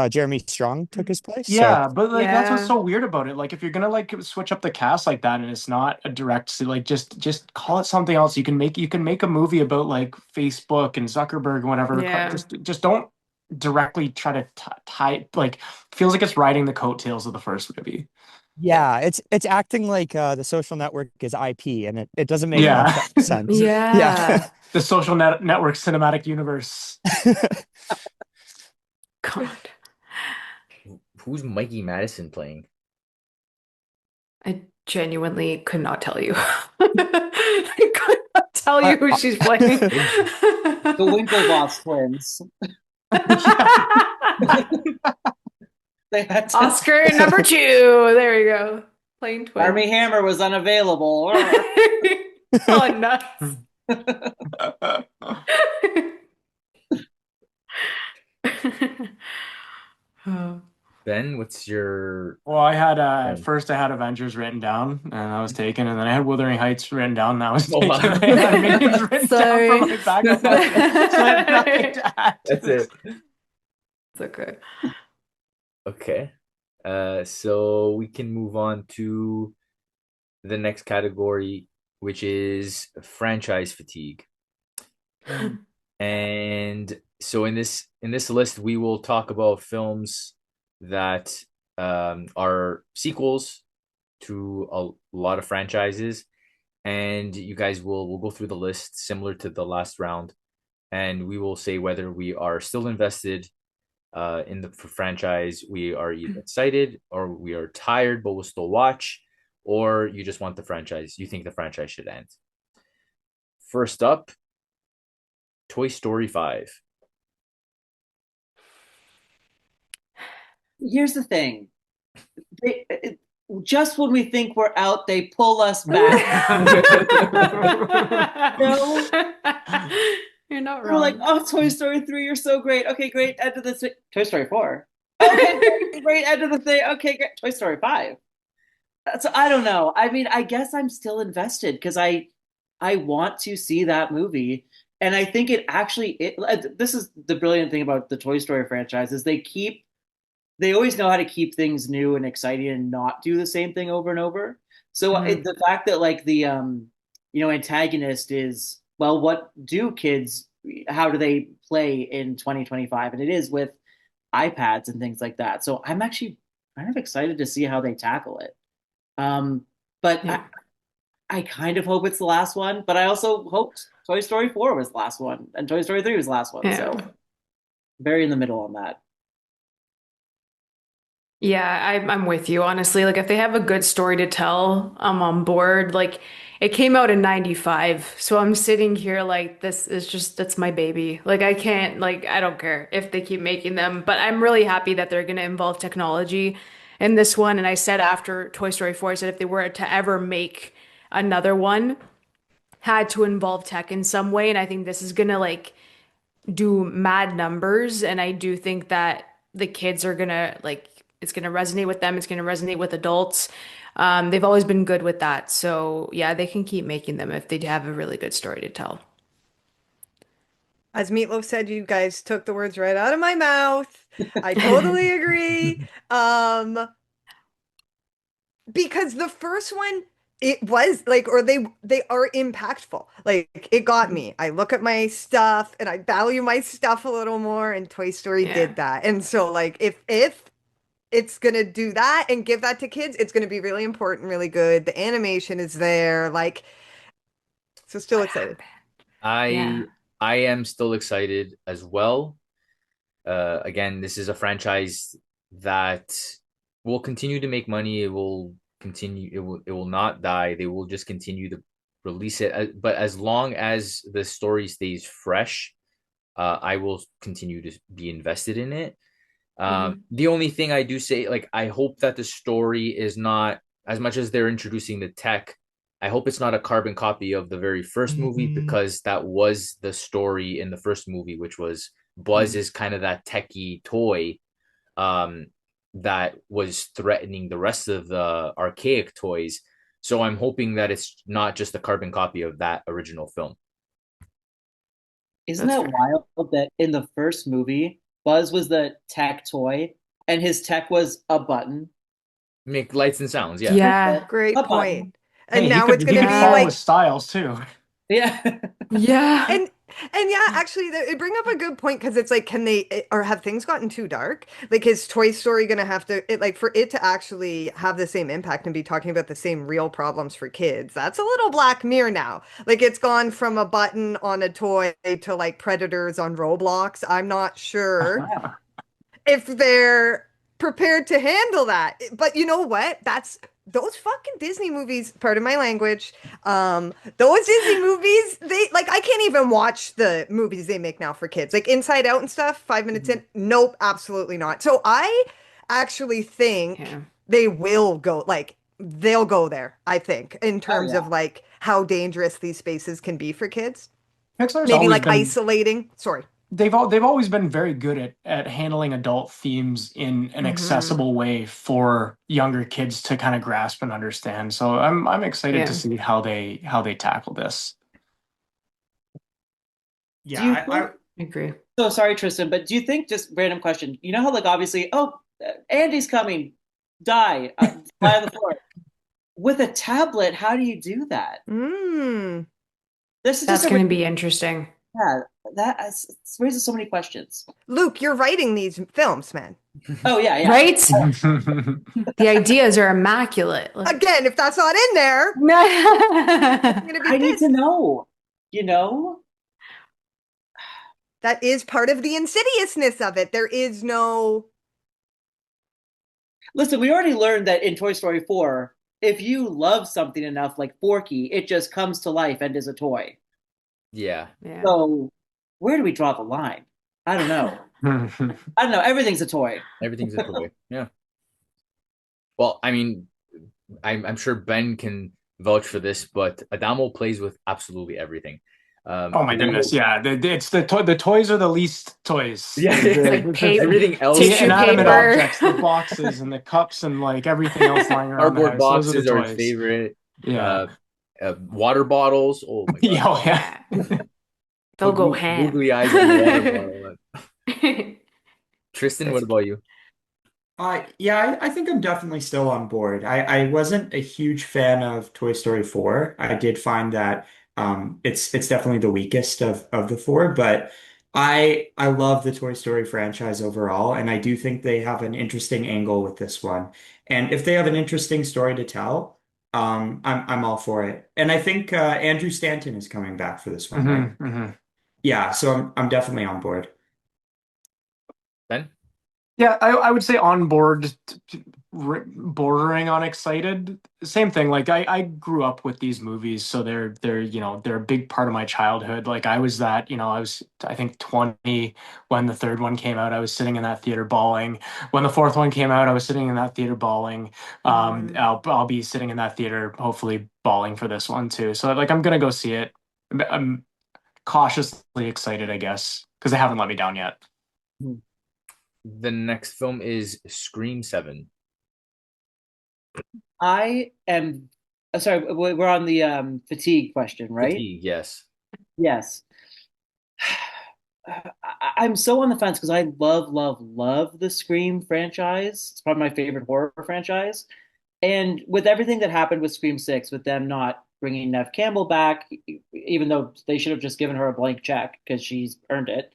Jeremy Strong took his place. So Yeah, but like that's what's Yeah. so weird about it. Like if you're gonna like switch up the cast like that and it's not a direct like just call it something else. You can make a movie about like Facebook and Zuckerberg and whatever. Yeah. Just don't directly try to tie like feels like it's riding the coattails of the first movie. yeah, it's acting like the social network is IP and it doesn't make much Yeah. sense. Yeah. Yeah. The social network cinematic universe. God. Who's Mikey Madison playing? I genuinely could not tell you. I could not tell you who she's playing. The Winklevoss twins. They had to. Oscar number 2. There you go. Playing twins. Army Hammer was unavailable. Oh, nuts. Oh. Ben, what's your Well, I had Ben? first I had Avengers written down and I was taken, and then I had Wuthering Heights written down and I was Oh, taken. wow. And I had Minions written Sorry. down for my backup option. So I have nothing to add to That's this. it. It's okay. Okay. So we can move on to the next category, which is franchise fatigue. And so in this list, we will talk about films that are sequels to a lot of franchises, and you guys will go through the list similar to the last round, and we will say whether we are still invested in the franchise. We are either excited or we are tired, but we'll still watch, or you just want the franchise. You think the franchise should end. First up, Toy Story 5. Here's the thing. Just when we think we're out, they pull us back. No. You're not We're like, wrong. oh, Toy Story 3, you're so great. Okay, great. End of the thing. Toy Story 4. Okay, great. End of the thing. Okay, great. Toy Story 5. So I don't know. I mean, I guess I'm still invested because I want to see that movie. And I think this is the brilliant thing about the Toy Story franchise is they always know how to keep things new and exciting and not do the same thing over and over. So Mhm. the fact that like antagonist is, well, how do they play in 2025? And it is with iPads and things like that. So I'm actually kind of excited to see how they tackle it. But Yeah. I kind of hope it's the last one, but I also hoped Toy Story 4 was the last one and Toy Story 3 was the last one. Yeah. So very in the middle on that. Yeah, I'm with you, honestly. Like, if they have a good story to tell, I'm on board. Like, it came out in 95, so I'm sitting here like, this is just, that's my baby. Like, I can't, like, I don't care if they keep making them, but I'm really happy that they're going to involve technology in this one. And I said after Toy Story 4, I said if they were to ever make another one, had to involve tech in some way. And I think this is going to, like, do mad numbers, and I do think that the kids are gonna like it's gonna resonate with them. It's gonna resonate with adults. They've always been good with that, so yeah, they can keep making them if they have a really good story to tell. As Meatloaf said, you guys took the words right out of my mouth. I totally agree. Because the first one, it was like, or they are impactful. Like it got me. I look at my stuff and I value my stuff a little more, and Toy Story Yeah. did that. And so like if it's gonna do that and give that to kids, it's gonna be really important, really good. The animation is there, like so still What excited. happened? I Yeah. I am still excited as well. Again, this is a franchise that will continue to make money. It will continue. It will not die. They will just continue to release it. But as long as the story stays fresh, I will continue to be invested in it. Hmm. The only thing I do say, like, I hope that the story is not, as much as they're introducing the tech, I hope it's not a carbon copy of the very first movie, Mhm. because that was the story in the first movie, which was Buzz is kind of that techie toy um, that was threatening the rest of the archaic toys. So I'm hoping that it's not just a carbon copy of that original film. Isn't That's that fair. wild that in the first movie, Buzz was the tech toy and his tech was a button? Make lights and sounds, yeah. Yeah. Great A point. button. And Hey, he now could it's he gonna could be Yeah. follow his like styles too. Yeah. Yeah. and yeah, actually, it bring up a good point because it's like, can they or have things gotten too dark? Like, is Toy Story gonna have to like for it to actually have the same impact and be talking about the same real problems for kids? That's a little Black Mirror now. Like, it's gone from a button on a toy to like predators on Roblox. I'm not sure if they're prepared to handle that. But you know what? That's those fucking Disney movies, pardon my language. Those Disney movies, they like I can't even watch the movies they make now for kids. Like Inside Out and stuff, 5 minutes in. Nope, absolutely not. So I actually think Yeah. they will go like they'll go there, I think, in Oh terms yeah. of like how dangerous these spaces can be for kids. Pixar's Maybe always like been isolating. Sorry. they've always been very good at handling adult themes in an Hmm. accessible way for younger kids to kind of grasp and understand. So I'm excited to Yeah. see how they tackle this. Do Yeah, you think, I agree. so sorry, Tristan, but do you think, just random question, you know how like obviously, oh, Andy's coming, die, fly on the floor. With a tablet, how do you do that? Mm. This is just That's a going to be interesting. yeah, raises so many questions. Luke, you're writing these films, man. Oh yeah, yeah. Right? The ideas are immaculate. Like, Again, if that's not in there, I'm yeah. gonna be I need to pissed. know. You know? That is part of the insidiousness of it. There is no. Listen, we already learned that in Toy Story 4, if you love something enough, like Forky, it just comes to life and is a toy. Yeah, So where do we draw the line? I don't know. I don't know. Everything's a toy. everything's a toy. Yeah. Well, I mean, I'm sure Ben can vouch for this, but Adamo plays with absolutely everything. Oh my goodness, Adamo, yeah. It's the toys are the least toys. yeah, It's like everything else The tissue is inanimate paper. objects, the boxes and the cups and like everything else lying around the cardboard house. Those are the boxes are his toys. favorite. Yeah. Uh, water bottles. Oh my God. Yeah, oh, yeah. Yeah. They'll Put go ham. googly eyes on the water bottle. Tristan, what about you? Yeah, I think I'm definitely still on board. I wasn't a huge fan of Toy Story 4. I did find that it's definitely the weakest of the four, but I love the Toy Story franchise overall, and I do think they have an interesting angle with this one. And if they have an interesting story to tell, I'm all for it. And I think Andrew Stanton is coming back for this one, right? Hmm. Yeah, so I'm definitely on board. Ben? Yeah, I would say on board, bordering on excited. Same thing. Like I grew up with these movies, so they're a big part of my childhood. Like I was that, I was I think 20 when the third one came out. I was sitting in that theater bawling. When the fourth one came out, I was sitting in that theater bawling. I'll be sitting in that theater, hopefully bawling for this one too. So like I'm gonna go see it. I'm cautiously excited, I guess, because they haven't let me down yet. The next film is Scream 7. I am sorry, we're on the fatigue question, right? Fatigue, yes. Yes. I'm so on the fence because I love, love, love the Scream franchise. It's probably my favorite horror franchise. And with everything that happened with Scream 6, with them not bringing Nev Campbell back, even though they should have just given her a blank check because she's earned it.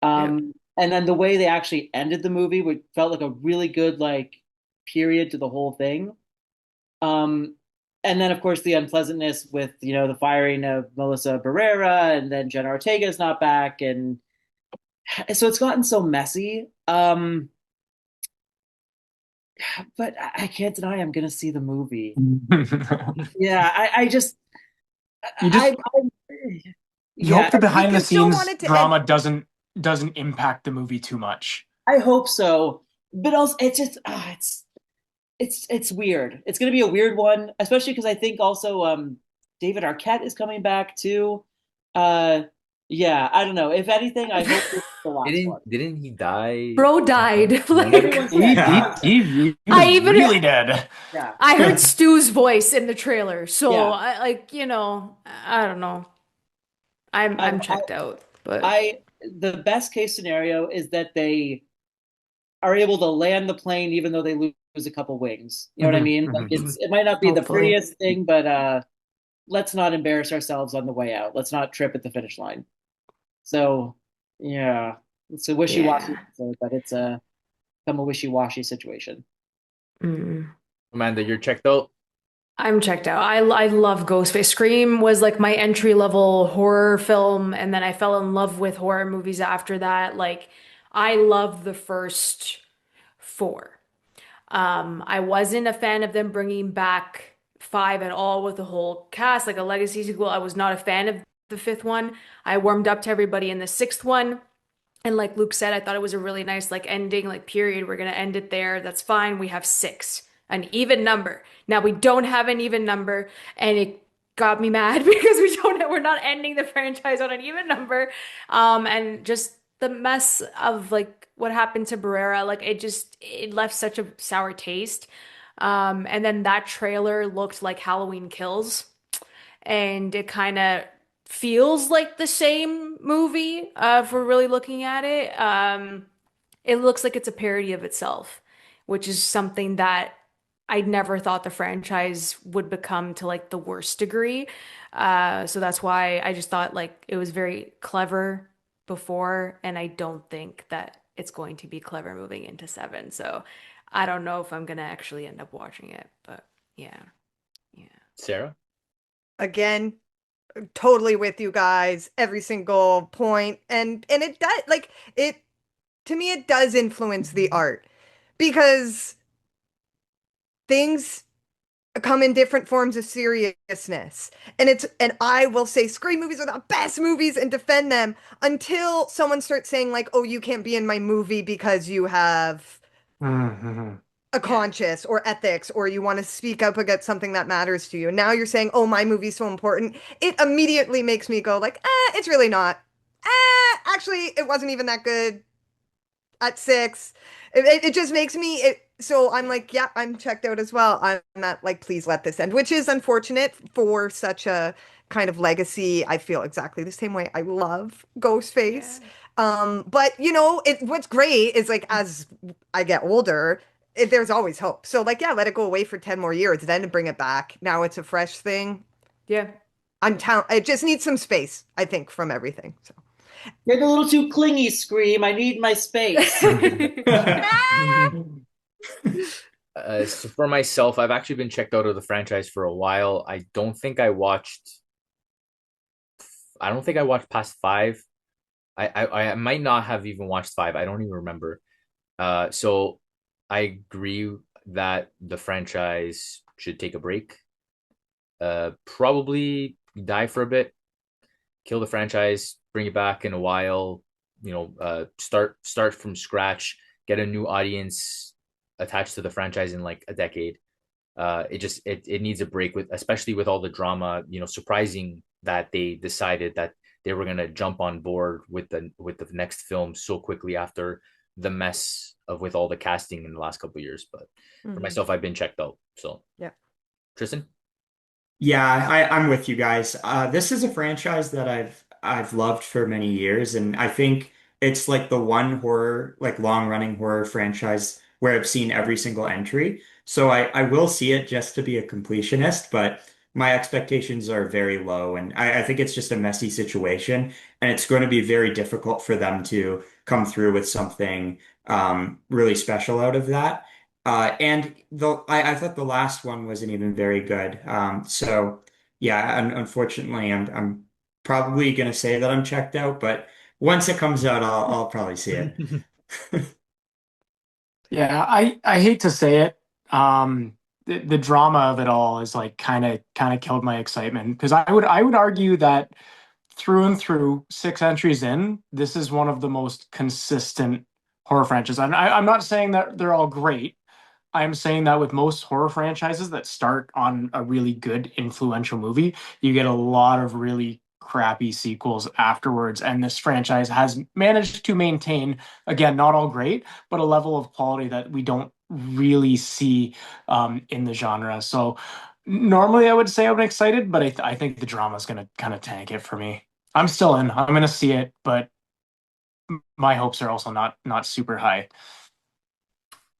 Yeah. And then the way they actually ended the movie, which felt like a really good like period to the whole thing. Um, and then of course the unpleasantness with the firing of Melissa Barrera, and then Jenna Ortega is not back, and so it's gotten so messy. But I can't deny I'm gonna see the movie. Yeah, I just You just you hope yeah, the You behind the you still want scenes it to end. drama doesn't impact the movie too much. I hope so. But also it's just it's weird. It's gonna be a weird one, especially because I think also David Arquette is coming back too. Uh yeah, I don't know. If anything, I hope this is the last one. Didn't he die? Bro died. Like Everyone said, He, yeah, he I was even really dead. yeah, I heard Stu's voice in the trailer, so yeah. I like, I don't know. I'm Um, I, checked out, but I the best case scenario is that they are able to land the plane even though they lose a couple wings. You know what I Hmm. mean? Like Hmm. it might not be the hopefully. prettiest thing, but let's not embarrass ourselves on the way out. Let's not trip at the finish line. So yeah, it's a wishy-washy Yeah. episode, but it's a become a wishy-washy situation. Mm. Amanda, you're checked out? I'm checked out. I love Ghostface. Scream was like my entry level horror film, and then I fell in love with horror movies after that. Like I love the first four. I wasn't a fan of them bringing back five at all with the whole cast, like a legacy sequel. I was not a fan of the fifth one. I warmed up to everybody in the sixth one. And like Luke said, I thought it was a really nice like ending, like period. We're gonna end it there. That's fine. We have six, an even number. Now we don't have an even number, and it got me mad because we're not ending the franchise on an even number. And just the mess of like what happened to Barrera, like it left such a sour taste. And then that trailer looked like Halloween Kills, and it kind of feels like the same movie if we're really looking at it. It looks like it's a parody of itself, which is something that I never thought the franchise would become to like the worst degree. So that's why I just thought like it was very clever before, and I don't think that it's going to be clever moving into seven. So I don't know if I'm gonna actually end up watching it, but yeah, yeah. Sarah? Again, totally with you guys, every single point. And it does like it to me it does influence the art because things come in different forms of seriousness. And I will say scream movies are the best movies and defend them until someone starts saying like, "Oh, you can't be in my movie because you have Hmm. a Yeah. conscience or ethics or you want to speak up against something that matters to you." Now you're saying, "Oh, my movie's so important." It immediately makes me go like, it's really not. Actually, it wasn't even that good at six. It just makes me so I'm like, yeah, I'm checked out as well. I'm not like, please let this end, which is unfortunate for such a kind of legacy. I feel exactly the same way. I love Yeah. Ghostface. But what's great is like as I get older there's always hope. So like, yeah, let it go away for 10 more years, then bring it back. Now it's a fresh thing. Yeah. It just needs some space, I think, from everything. So You're a little too clingy, Scream. I need my space. So for myself, I've actually been checked out of the franchise for a while. I don't think I watched past five. I might not have even watched five. I don't even remember. So I agree that the franchise should take a break. Probably die for a bit, kill the franchise, bring it back in a while. Start from scratch, get a new audience attached to the franchise in like a decade. It needs a break, with especially with all the drama. Surprising that they decided that they were gonna jump on board with the next film so quickly after the mess of with all the casting in the last couple of years. But for myself, I've been checked out. So yeah. Tristan? Yeah, I'm with you guys. This is a franchise that I've loved for many years, and I think it's like the one horror, like long running horror franchise where I've seen every single entry. So I will see it just to be a completionist, but my expectations are very low, and I think it's just a messy situation, and it's going to be very difficult for them to come through with something really special out of that. And I thought the last one wasn't even very good. So yeah, unfortunately, I'm probably gonna say that I'm checked out, but once it comes out, I'll probably see it. Yeah, I hate to say it. The drama of it all is like kind of killed my excitement because I would argue that through and through, 6 entries in, this is one of the most consistent horror franchises. I'm not saying that they're all great. I'm saying that with most horror franchises that start on a really good, influential movie, you get a lot of really crappy sequels afterwards. And this franchise has managed to maintain, again, not all great, but a level of quality that we don't really see in the genre. So normally I would say I'm excited, but I think the drama is going to kind of tank it for me. I'm still in. I'm going to see it, but my hopes are also not super high.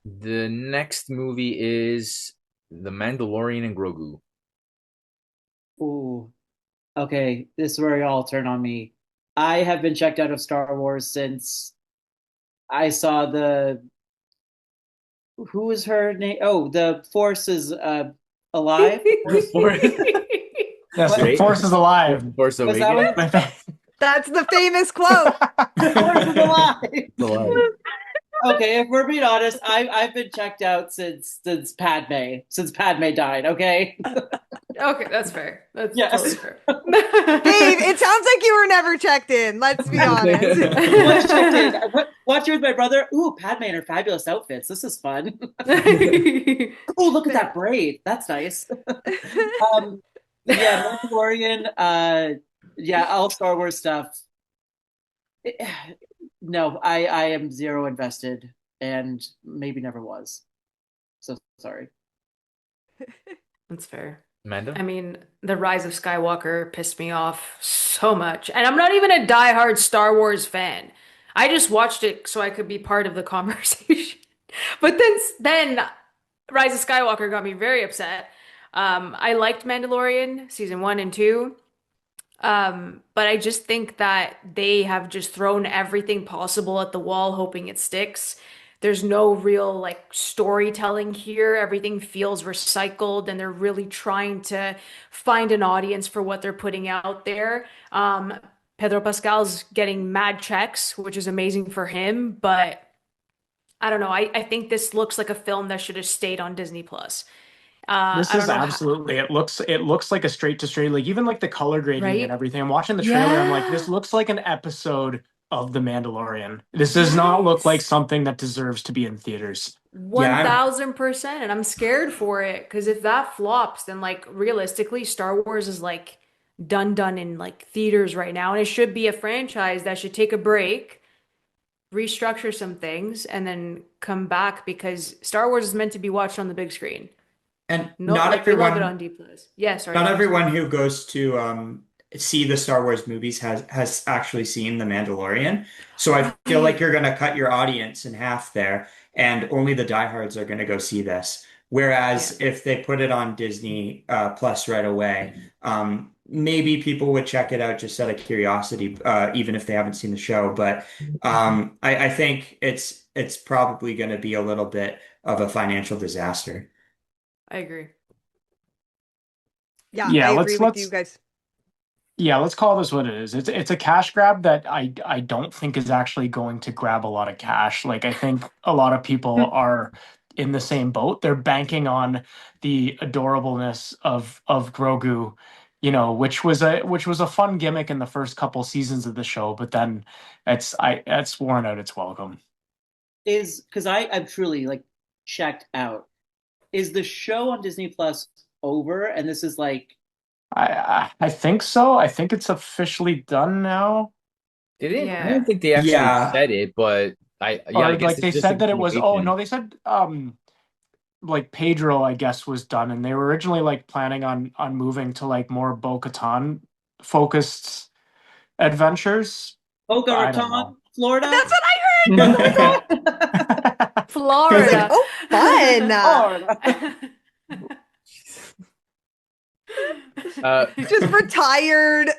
The next movie is The Mandalorian and Grogu. Ooh, okay. This is where y'all turn on me. I have been checked out of Star Wars since I saw the who is her name? Oh, the Force is alive. Yes, the Great. Force is alive. Force Was that Awakens. what That's the famous quote. the Force is alive? Alive. Okay, if we're being honest, I've been checked out since Padme died. Okay. Okay, that's fair. That's Yes. totally fair. Dave, it sounds like you were never checked in. Let's be honest. What's checked in? Watching with my brother. Ooh, Padme in her fabulous outfits. This is fun. Oh, look at that braid. That's nice. Yeah, Mandalorian. Yeah, all Star Wars stuff. No, I am zero invested, and maybe never was. So sorry. That's fair. Amanda? I mean, The Rise of Skywalker pissed me off so much. And I'm not even a diehard Star Wars fan. I just watched it so I could be part of the conversation. But then Rise of Skywalker got me very upset. I liked Mandalorian season 1 and 2. But I just think that they have just thrown everything possible at the wall, hoping it sticks. There's no real like storytelling here. Everything feels recycled, and they're really trying to find an audience for what they're putting out there. Pedro Pascal's getting mad checks, which is amazing for him, but I don't know. I think this looks like a film that should have stayed on Disney Plus. This I is don't know how, absolutely, it looks like a straight to straight, like even like the color grading and right? everything. I'm watching the trailer, I'm like, this Yeah. looks like an episode of The Mandalorian. This does not look like Yes. something that deserves to be in theaters. Yeah, 1000%. And I'm scared for it because if that flops, then like realistically, Star Wars is like done in like theaters right now. And it should be a franchise that should take a break, restructure some things, and then come back because Star Wars is meant to be watched on the big screen. and No, like we love it on D plus. Yeah, sorry, not James. everyone who goes to see the Star Wars movies has actually seen The Mandalorian. So I feel like Right. you're going to cut your audience in half there, and only the diehards are going to go see this. Yeah. Whereas if they put it on Disney Plus right away, maybe people would check it out just out of curiosity, even if they haven't seen the show. But I think it's probably going to be a little bit of a financial disaster. I agree. Yeah, I Yeah, agree let's with you let's guys. yeah, let's call this what it is. It's a cash grab that I don't think is actually going to grab a lot of cash. Like I think a lot of people are in the same boat. They're banking on the adorableness of Grogu, which was a fun gimmick in the first couple seasons of the show, but then it's worn out its welcome. Is because I've truly like checked out. Is the show on Disney Plus over? And this is like, I think so. I think it's officially done now. They didn't. I Yeah. don't think they actually Yeah, said it, but yeah, I Or guess like it's they just a said that it was, oh no, continuation. they said like Pedro, I guess, was done, and they were originally like planning on moving to like more Bo-Katan focused adventures. Boca But I don't Raton, know. Florida. That's what I heard. That's what I thought. I was like, Florida. oh, fun. Florida. Uh, Just retired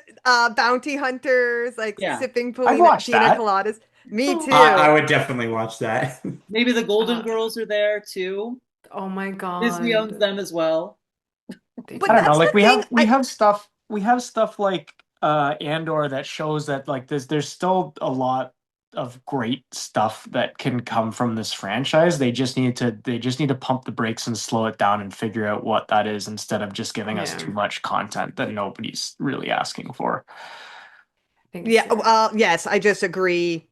bounty hunters, like Yeah, sipping I'd watch pina that. coladas. Me I too. would definitely watch that. maybe the Golden Uh, Girls are there too. oh my Disney owns God. them as well. They But I don't know. do. that's Like the thing. we have stuff like Andor that shows that like there's still a lot of great stuff that can come from this franchise. They just need to pump the brakes and slow it down and figure out what that is instead of just giving us Yeah, too much content that nobody's really asking for. I think Yeah, so. yes, I just agree.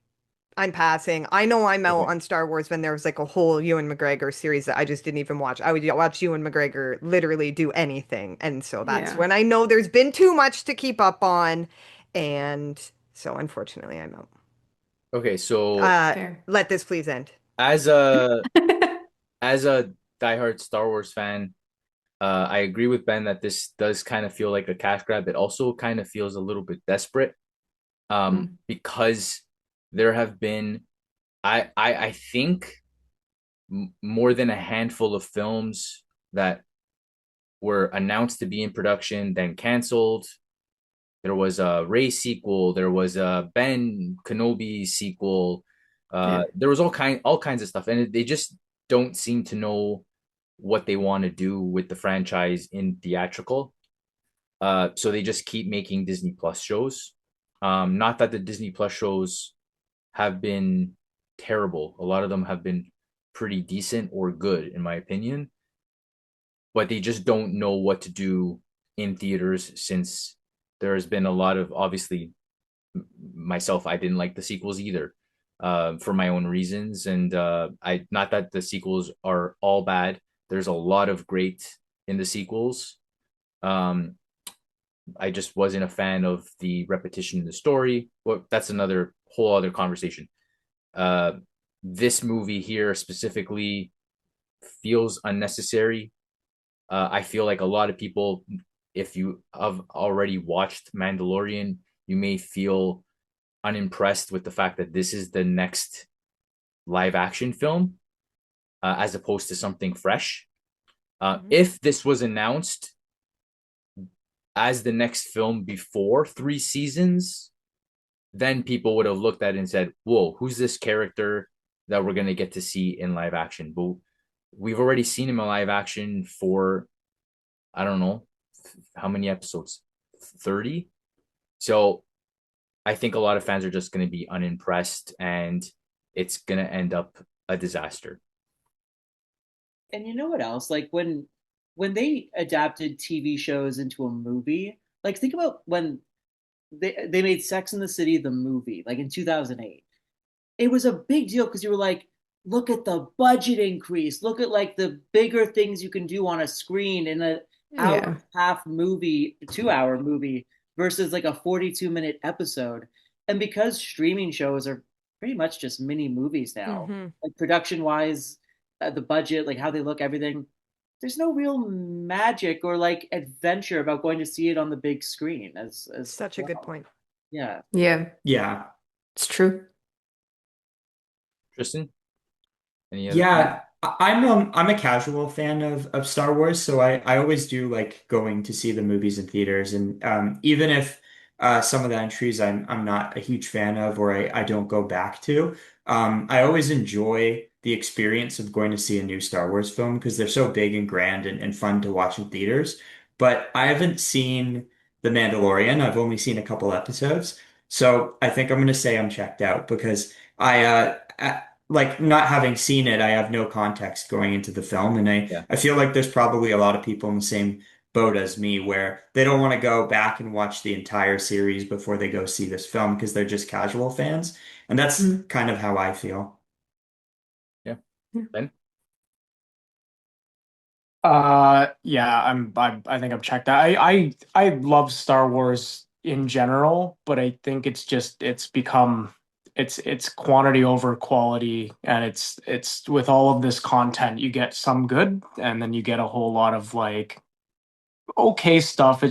I'm passing. I know I'm out okay. on Star Wars when there was like a whole Ewan McGregor series that I just didn't even watch. I would watch Ewan McGregor literally do anything. And so that's Yeah. when I know there's been too much to keep up on. And so unfortunately I'm out. Okay, so Uh, Fair. let this please end. as a as a diehard Star Wars fan, I agree with Ben that this does kind of feel like a cash grab. It also kind of feels a little bit desperate, Mm. because there have been, I think, more than a handful of films that were announced to be in production, then canceled. There was a Ray sequel. There was a Ben Kenobi sequel. Yeah. There was all kinds of stuff, and they just don't seem to know what they want to do with the franchise in theatrical. So they just keep making Disney Plus shows. Not that the Disney Plus shows have been terrible. A lot of them have been pretty decent or good, in my opinion, but they just don't know what to do in theaters since there has been a lot of, obviously, myself, I didn't like the sequels either, for my own reasons. And I, not that the sequels are all bad. There's a lot of great in the sequels. Um, I just wasn't a fan of the repetition in the story. Well, that's another whole other conversation. Uh, this movie here specifically feels unnecessary. I feel like a lot of people, if you have already watched Mandalorian, you may feel unimpressed with the fact that this is the next live action film, as opposed to something fresh. Mhm. If this was announced as the next film before 3 seasons, then people would have looked at it and said, "Whoa, who's this character that we're gonna get to see in live action?" But we've already seen him in live action for, I don't know how many episodes, 30. So I think a lot of fans are just going to be unimpressed, and it's going to end up a disaster. And you know what else? Like when they adapted TV shows into a movie, like think about when they made Sex in the City the movie, like in 2008. It was a big deal because you were like, look at the budget increase. Look at like the bigger things you can do on a screen in a hour and Yeah. a half movie, 2 hour movie versus like a 42-minute episode. And because streaming shows are pretty much just mini movies now, Mhm. like production wise, the budget, like how they look, everything, there's no real magic or like adventure about going to see it on the big screen as Such a good well. point. Yeah. Yeah, Yeah. it's true. Tristan, any other comment? Yeah, I'm a casual fan of Star Wars, so I always do like going to see the movies in theaters, and even if some of the entries I'm not a huge fan of or I don't go back to, I always enjoy the experience of going to see a new Star Wars film because they're so big and grand and fun to watch in theaters. But I haven't seen The Mandalorian. I've only seen a couple episodes, so I think I'm going to say I'm checked out because like not having seen it, I have no context going into the film, and Yeah. I feel like there's probably a lot of people in the same boat as me where they don't want to go back and watch the entire series before they go see this film because they're just casual fans, and that's Mm. kind of how I feel. Yeah. Yeah. Ben? Yeah, I think I'm checked out. I love Star Wars in general, but I think it's become it's quantity over quality, and it's with all of this content, you get some good, and then you get a whole lot of like okay stuff.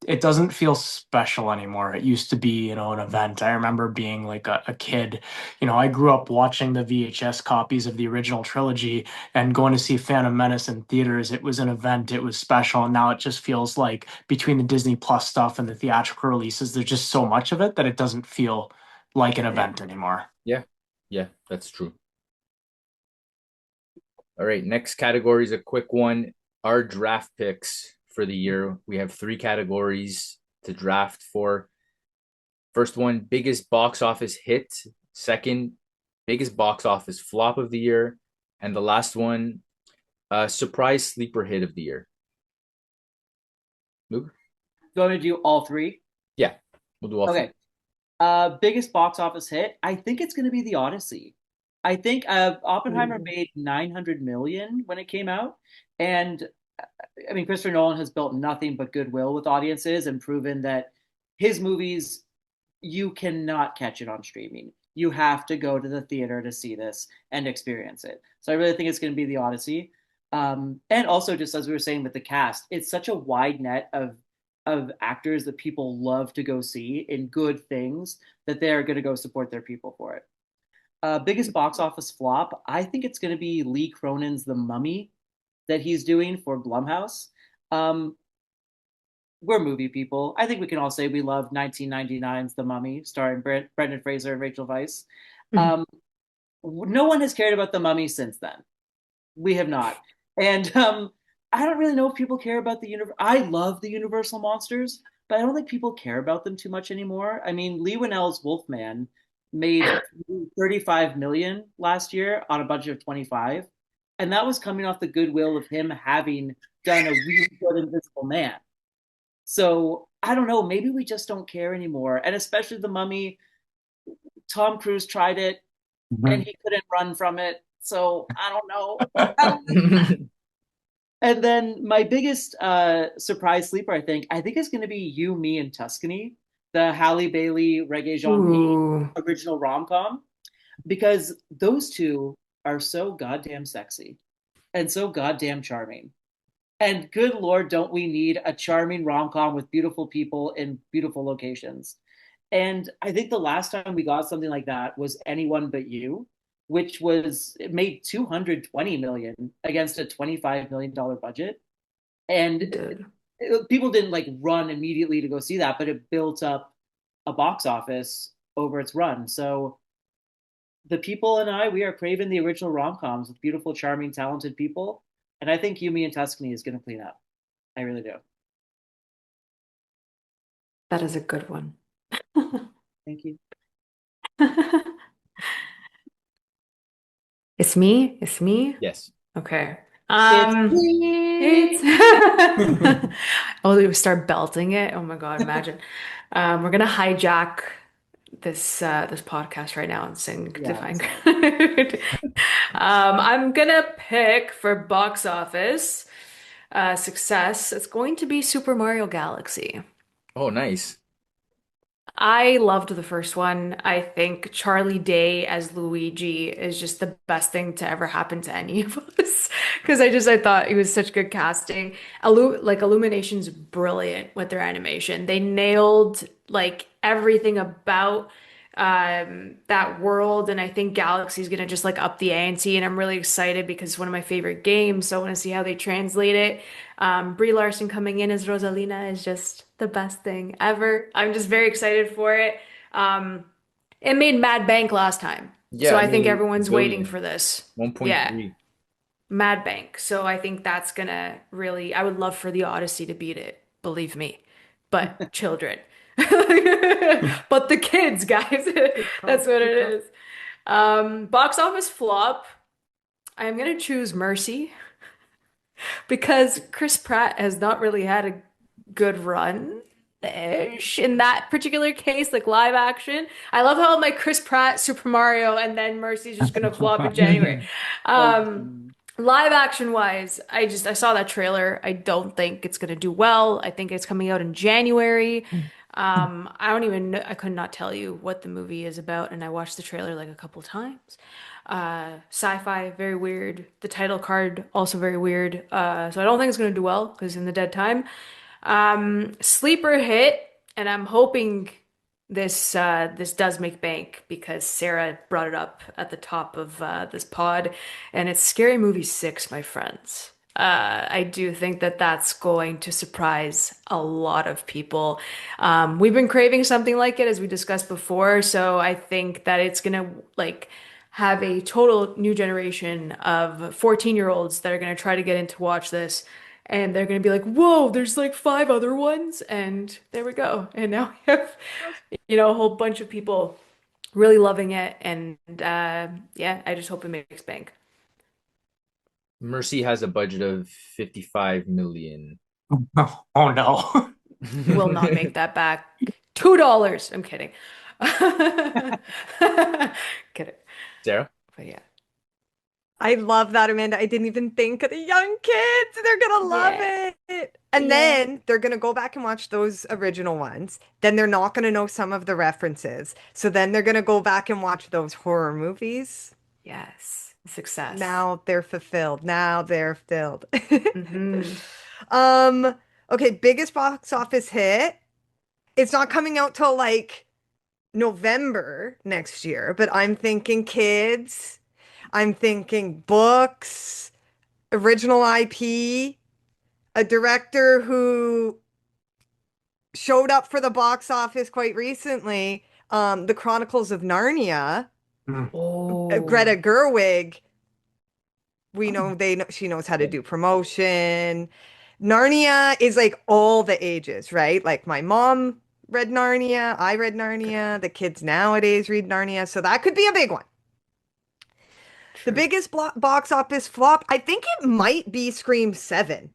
It doesn't feel special anymore. It used to be, an event. I remember being like a kid. I grew up watching the VHS copies of the original trilogy and going to see Phantom Menace in theaters. It was an event. It was special. And now it just feels like between the Disney Plus stuff and the theatrical releases, there's just so much of it that it doesn't feel like an event anymore. Yeah. Yeah, that's true. All right, next category is a quick one. Our draft picks for the year. We have three categories to draft for. First one, biggest box office hit. Second, biggest box office flop of the year. And the last one, surprise sleeper hit of the year. Luke? Do you want me to do all three? Yeah, we'll do all three. Okay. Biggest box office hit. I think it's going to be The Odyssey. I think Oppenheimer made 900 million when it came out, and I mean Christopher Nolan has built nothing but goodwill with audiences and proven that his movies you cannot catch it on streaming. You have to go to the theater to see this and experience it. So I really think it's going to be The Odyssey. And also, just as we were saying with the cast, it's such a wide net of actors that people love to go see in good things that they're going to go support their people for it. Biggest box office flop, I think it's going to be Lee Cronin's The Mummy that he's doing for Blumhouse. Um, we're movie people. I think we can all say we love 1999's The Mummy, starring Brendan Fraser and Rachel Weisz. Mhm. No one has cared about The Mummy since then. We have not. And I don't really know if people care about the universe. I love the Universal monsters, but I don't think people care about them too much anymore. I mean, Lee Winnell's Wolfman made 35 million last year on a budget of 25, and that was coming off the goodwill of him having done a really good Invisible Man. So I don't know. Maybe we just don't care anymore. And especially The Mummy, Tom Cruise tried it and Mhm. he couldn't run from it. So I don't know. I don't And then my biggest surprise sleeper, I think is going to be You, Me, and Tuscany, the Halle Bailey, Regé Jean Page Ooh. original rom com, because those two are so goddamn sexy and so goddamn charming. And good Lord, don't we need a charming rom com with beautiful people in beautiful locations? And I think the last time we got something like that was Anyone But You, which was it made 220 million against a 25 million dollar budget. And It did. people didn't like run immediately to go see that, but it built up a box office over its run. So the people and I, we are craving the original rom-coms with beautiful, charming, talented people. And I think Yumi and Tuscany is going to clean up. I really do. That is a good one. Thank you. It's me. It's me. Yes. Okay. It's me. It's oh, we start belting it. Oh my God, imagine. We're gonna hijack this podcast right now and sing Yeah. Define Gratitude. I'm gonna pick for box office success. It's going to be Super Mario Galaxy. Oh, nice. I loved the first one. I think Charlie Day as Luigi is just the best thing to ever happen to any of us. Because I thought he was such good casting. Illumination's brilliant with their animation. They nailed like everything about that world, and I think Galaxy's gonna just like up the ante, and I'm really excited because it's one of my favorite games, so I want to see how they translate it. Brie Larson coming in as Rosalina is just the best thing ever. I'm just very excited for it. Um, it made Mad Bank last time, so Yeah, I I think made a everyone's waiting billion, for this. Yeah, 1.3. Mad Bank. So I think that's gonna really, I would love for the Odyssey to beat it, believe me. But children. But the kids, guys. Good That's call. what Good it call. is. Box office flop. I'm gonna choose Mercy because Chris Pratt has not really had a good run ish in that particular case, like live action. I love how my Chris Pratt Super Mario and then Mercy's just gonna flop in January. Um, Live action wise, I saw that trailer. I don't think it's gonna do well. I think it's coming out in January. I don't even know, I could not tell you what the movie is about, and I watched the trailer like a couple times. Sci-fi, very weird. The title card also very weird. So I don't think it's gonna do well because in the dead time. Sleeper hit, and I'm hoping this does make bank because Sarah brought it up at the top of this pod, and it's Scary Movie 6, my friends. I do think that that's going to surprise a lot of people. We've been craving something like it, as we discussed before, so I think that it's gonna like have a total new generation of 14-year-olds that are gonna try to get in to watch this, and they're gonna be like, "Whoa, there's like five other ones," and there we go. And now we have, a whole bunch of people really loving it, and yeah, I just hope it makes bank. Mercy has a budget of 55 million. Oh no. Will not make that back. $2. I'm kidding. Kidding. Sarah? But yeah. I love that, Amanda. I didn't even think of the young kids. They're gonna love Yeah. it. And Yeah. then they're gonna go back and watch those original ones. Then they're not gonna know some of the references. So then they're gonna go back and watch those horror movies. Yes. Success. Now they're fulfilled. Now they're filled. Hmm. Um, okay, biggest box office hit. It's not coming out till like November next year, but I'm thinking kids. I'm thinking books, original IP, a director who showed up for the box office quite recently, The Chronicles of Narnia, Mm. Oh, Greta Gerwig. We know she knows how to Yeah. do promotion. Narnia is like all the ages, right? Like my mom read Narnia, I read Narnia, the kids nowadays read Narnia, so that could be a big one. The true. biggest box office flop, I think it might be Scream 7.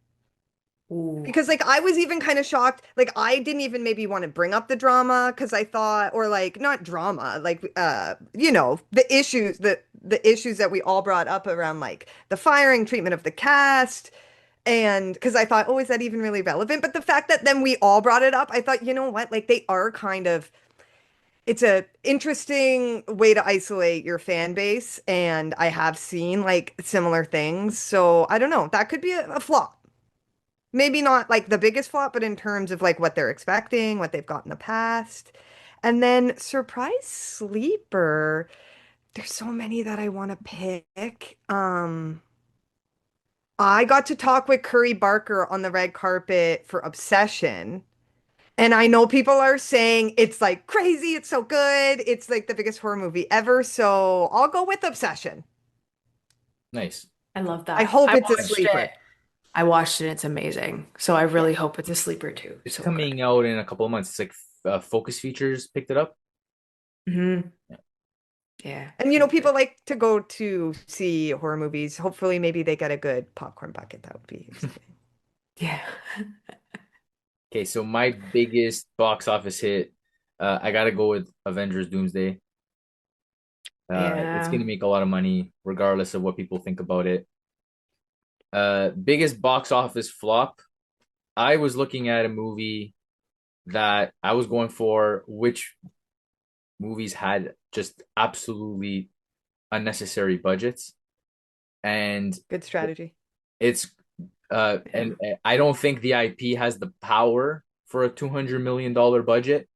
Ooh. Because like I was even kind of shocked. Like I didn't even maybe want to bring up the drama because I thought, or like not drama, like the issues that we all brought up around like the firing treatment of the cast. And because I thought, oh, is that even really relevant? But the fact that then we all brought it up, I thought, you know what? Like they are kind of, it's a interesting way to isolate your fan base. And I have seen like similar things. So I don't know. That could be a flop. Maybe not like the biggest flop, but in terms of like what they're expecting, what they've got in the past. And then surprise sleeper. There's so many that I want to pick. I got to talk with Curry Barker on the red carpet for Obsession. And I know people are saying it's like crazy, it's so good, it's like the biggest horror movie ever. So I'll go with Obsession. Nice. I love I that. hope I it's a watched it. sleeper. I watched it. It's amazing. So I Yeah. really hope it's a sleeper too. It's So good. coming out in a couple of months. It's like Focus Features picked it up. Hmm. Yeah. Yeah. And Very people good. like to go to see horror movies. Hopefully, maybe they get a good popcorn bucket. That would be exciting. Yeah. Okay, so my biggest box office hit, I gotta go with Avengers Doomsday. It's Yeah. gonna make a lot of money, regardless of what people think about it. Biggest box office flop. I was looking at a movie that I was going for which movies had just absolutely unnecessary budgets, and Good strategy. it's and I don't think the IP has the power for a $200 million budget,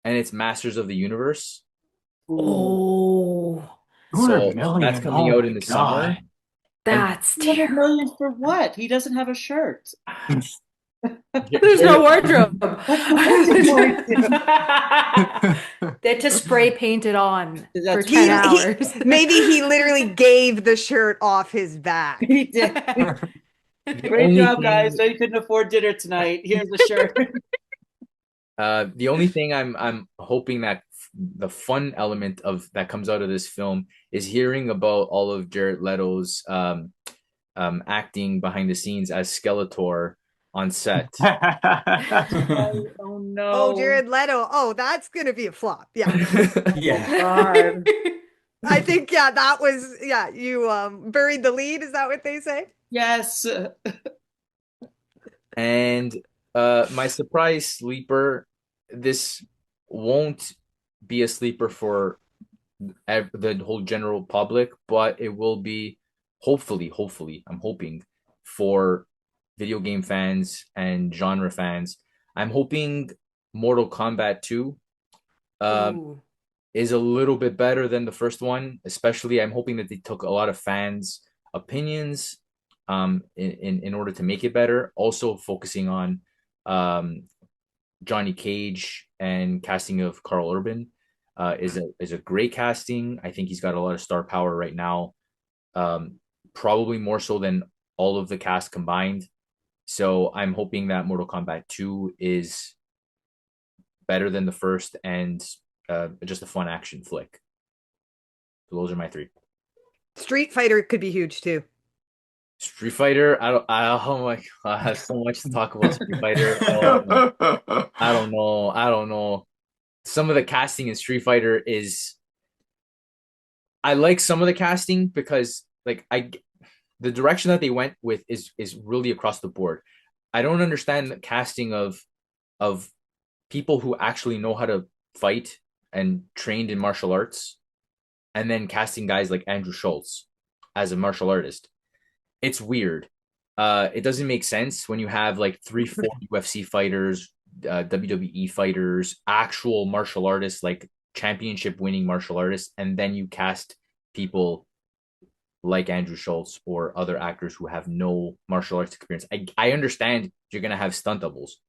and it's Masters of the Universe. Ooh. Oh, 200 So that's million. coming Oh out my in the summer. God. And that's 200 million terrible. for what? He doesn't have a shirt. There's no Jared, wardrobe. What's the point? They had to spray paint it on for That's 10 He hours. maybe he literally gave the shirt off his back. he did. the Great only job, guys. thing So you couldn't afford dinner tonight. Here's a shirt. the only thing I'm hoping that the fun element of that comes out of this film is hearing about all of Jared Leto's acting behind the scenes as Skeletor on set. Oh Oh, no. Jared Leto. Oh, that's gonna be a flop. Yeah. Yeah. God. I think yeah, that was yeah, you buried the lead, is that what they say? Yes. And my surprise sleeper, this won't be a sleeper for the whole general public, but it will be hopefully, I'm hoping for video game fans and genre fans. I'm hoping Mortal Kombat 2 um, Ooh. is a little bit better than the first one. Especially, I'm hoping that they took a lot of fans' opinions in order to make it better. Also, focusing on um, Johnny Cage and casting of Carl Urban is a great casting. I think he's got a lot of star power right now, um, probably more so than all of the cast combined. So I'm hoping that Mortal Kombat 2 is better than the first and just a fun action flick. So those are my three. Street Fighter could be huge too. Street Fighter, oh my God, I have so much to talk about Street Fighter. Oh, I don't know. Some of the casting in Street Fighter is I like some of the casting because like I the direction that they went with is really across the board. I don't understand the casting of people who actually know how to fight and trained in martial arts, and then casting guys like Andrew Schultz as a martial artist. It's weird. It doesn't make sense when you have like 3, 4 UFC fighters, WWE fighters, actual martial artists, like championship winning martial artists, and then you cast people like Andrew Schultz or other actors who have no martial arts experience. I understand you're gonna have stunt doubles,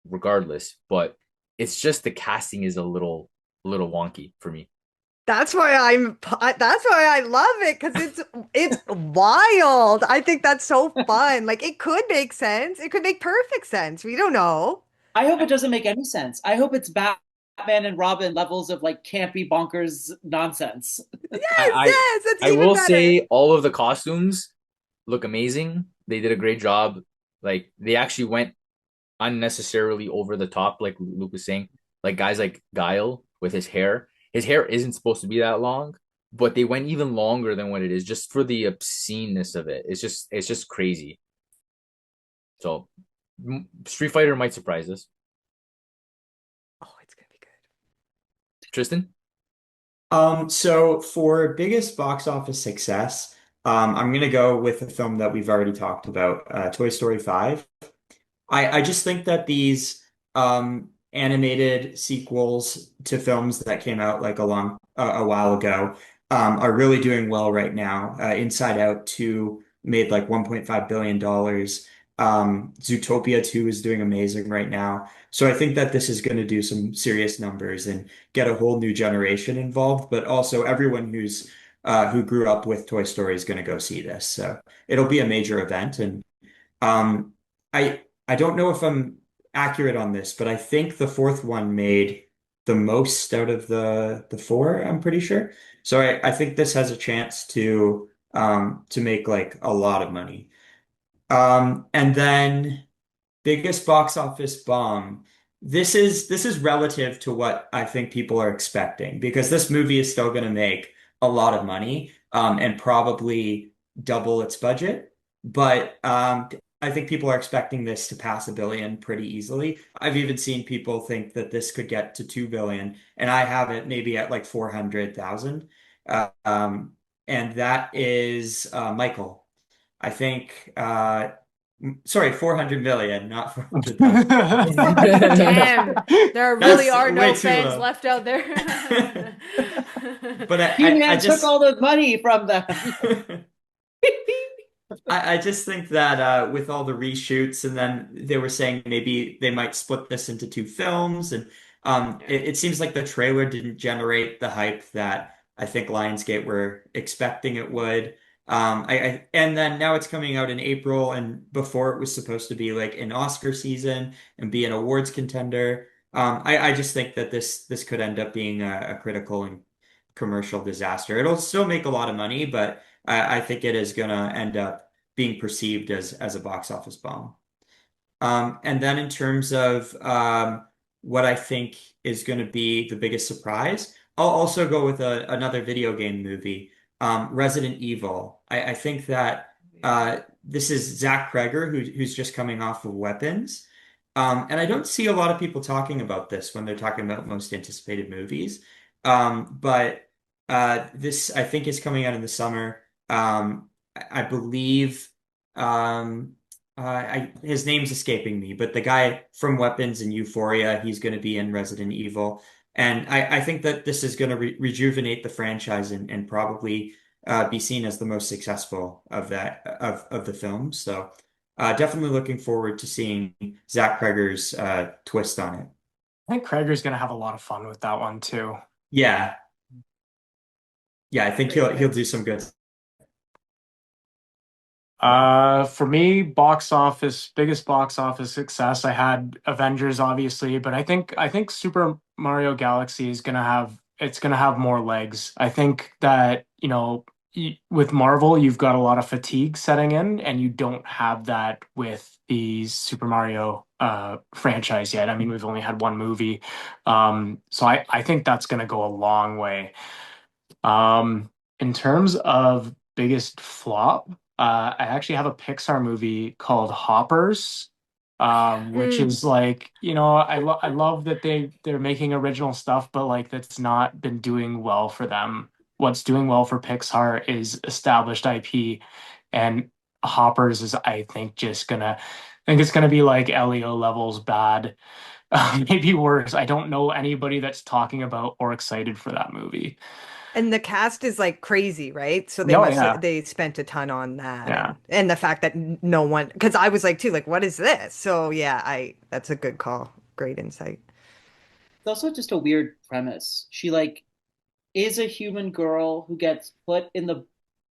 regardless, but it's just the casting is a little wonky for me. That's why I love it because it's wild. I think that's so fun. Like it could make sense. It could make perfect sense. We don't know. I hope it doesn't make any sense. I hope it's Batman and Robin levels of like campy bonkers nonsense. Yes, I yes, that's I even will better. say all of the costumes look amazing. They did a great job. Like they actually went unnecessarily over the top, like Luke was saying. Like guys like Guile with his hair. His hair isn't supposed to be that long, but they went even longer than what it is just for the obsceneness of it. It's just crazy. So Street Fighter might surprise us. Oh, it's gonna be Tristan? So for biggest box office success, I'm gonna go with a film that we've already talked about, Toy Story 5. I just think that these animated sequels to films that came out like a while ago are really doing well right now. Inside Out 2 made like $1.5 billion. Zootopia 2 is doing amazing right now. So I think that this is going to do some serious numbers and get a whole new generation involved, but also everyone who grew up with Toy Story is going to go see this. So it'll be a major event and um, I don't know if I'm accurate on this, but I think the fourth one made the most out of the four, I'm pretty sure. So I think this has a chance to make like a lot of money. And then biggest box office bomb. This is relative to what I think people are expecting because this movie is still going to make a lot of money and probably double its budget. But I think people are expecting this to pass a billion pretty easily. I've even seen people think that this could get to 2 billion, and I have it maybe at like 400,000. Uh, um, and that is Michael. I think, sorry, 400 million, not 400,000. Damn, there really That's are way no too fans low. left out there. But I He-Man took just all the money from them. I just think that with all the reshoots, and then they were saying maybe they might split this into two films, and it seems like the trailer didn't generate the hype that I think Lionsgate were expecting it would. And then now it's coming out in April, and before it was supposed to be like an Oscar season and be an awards contender. I just think that this could end up being a critical and commercial disaster. It'll still make a lot of money, but I think it is gonna end up being perceived as a box office bomb. And then in terms of what I think is going to be the biggest surprise, I'll also go with another video game movie, Resident Evil. I think that this is Zach Kreger, who's just coming off of Weapons. And I don't see a lot of people talking about this when they're talking about most anticipated movies. But this, I think, is coming out in the summer. I believe. His name's escaping me, but the guy from Weapons and Euphoria, he's going to be in Resident Evil. And I think that this is going to rejuvenate the franchise and probably be seen as the most successful of of the films. So definitely looking forward to seeing Zach Kreger's twist on it. I think Krager's gonna have a lot of fun with that one too. Yeah, yeah, I think he'll do some good. For me, biggest box office success, I had Avengers, obviously, but I think Super Mario Galaxy is gonna have more legs. I think that, with Marvel, you've got a lot of fatigue setting in, and you don't have that with the Super Mario franchise yet. I mean, we've only had one movie. So I think that's gonna go a long way. Um, in terms of biggest flop, I actually have a Pixar movie called Hoppers, which Mm. is like, I love that they're making original stuff, but like that's not been doing well for them. What's doing well for Pixar is established IP, and Hoppers is, I think it's gonna be like Elio levels bad, maybe worse. I don't know anybody that's talking about or excited for that movie. And the cast is like crazy, right? So Oh yeah, they spent a ton on that, yeah. and the fact that no one, because I was like too, like, what is this? So yeah, I that's a good call. Great insight. It's also just a weird premise. She like is a human girl who gets put in the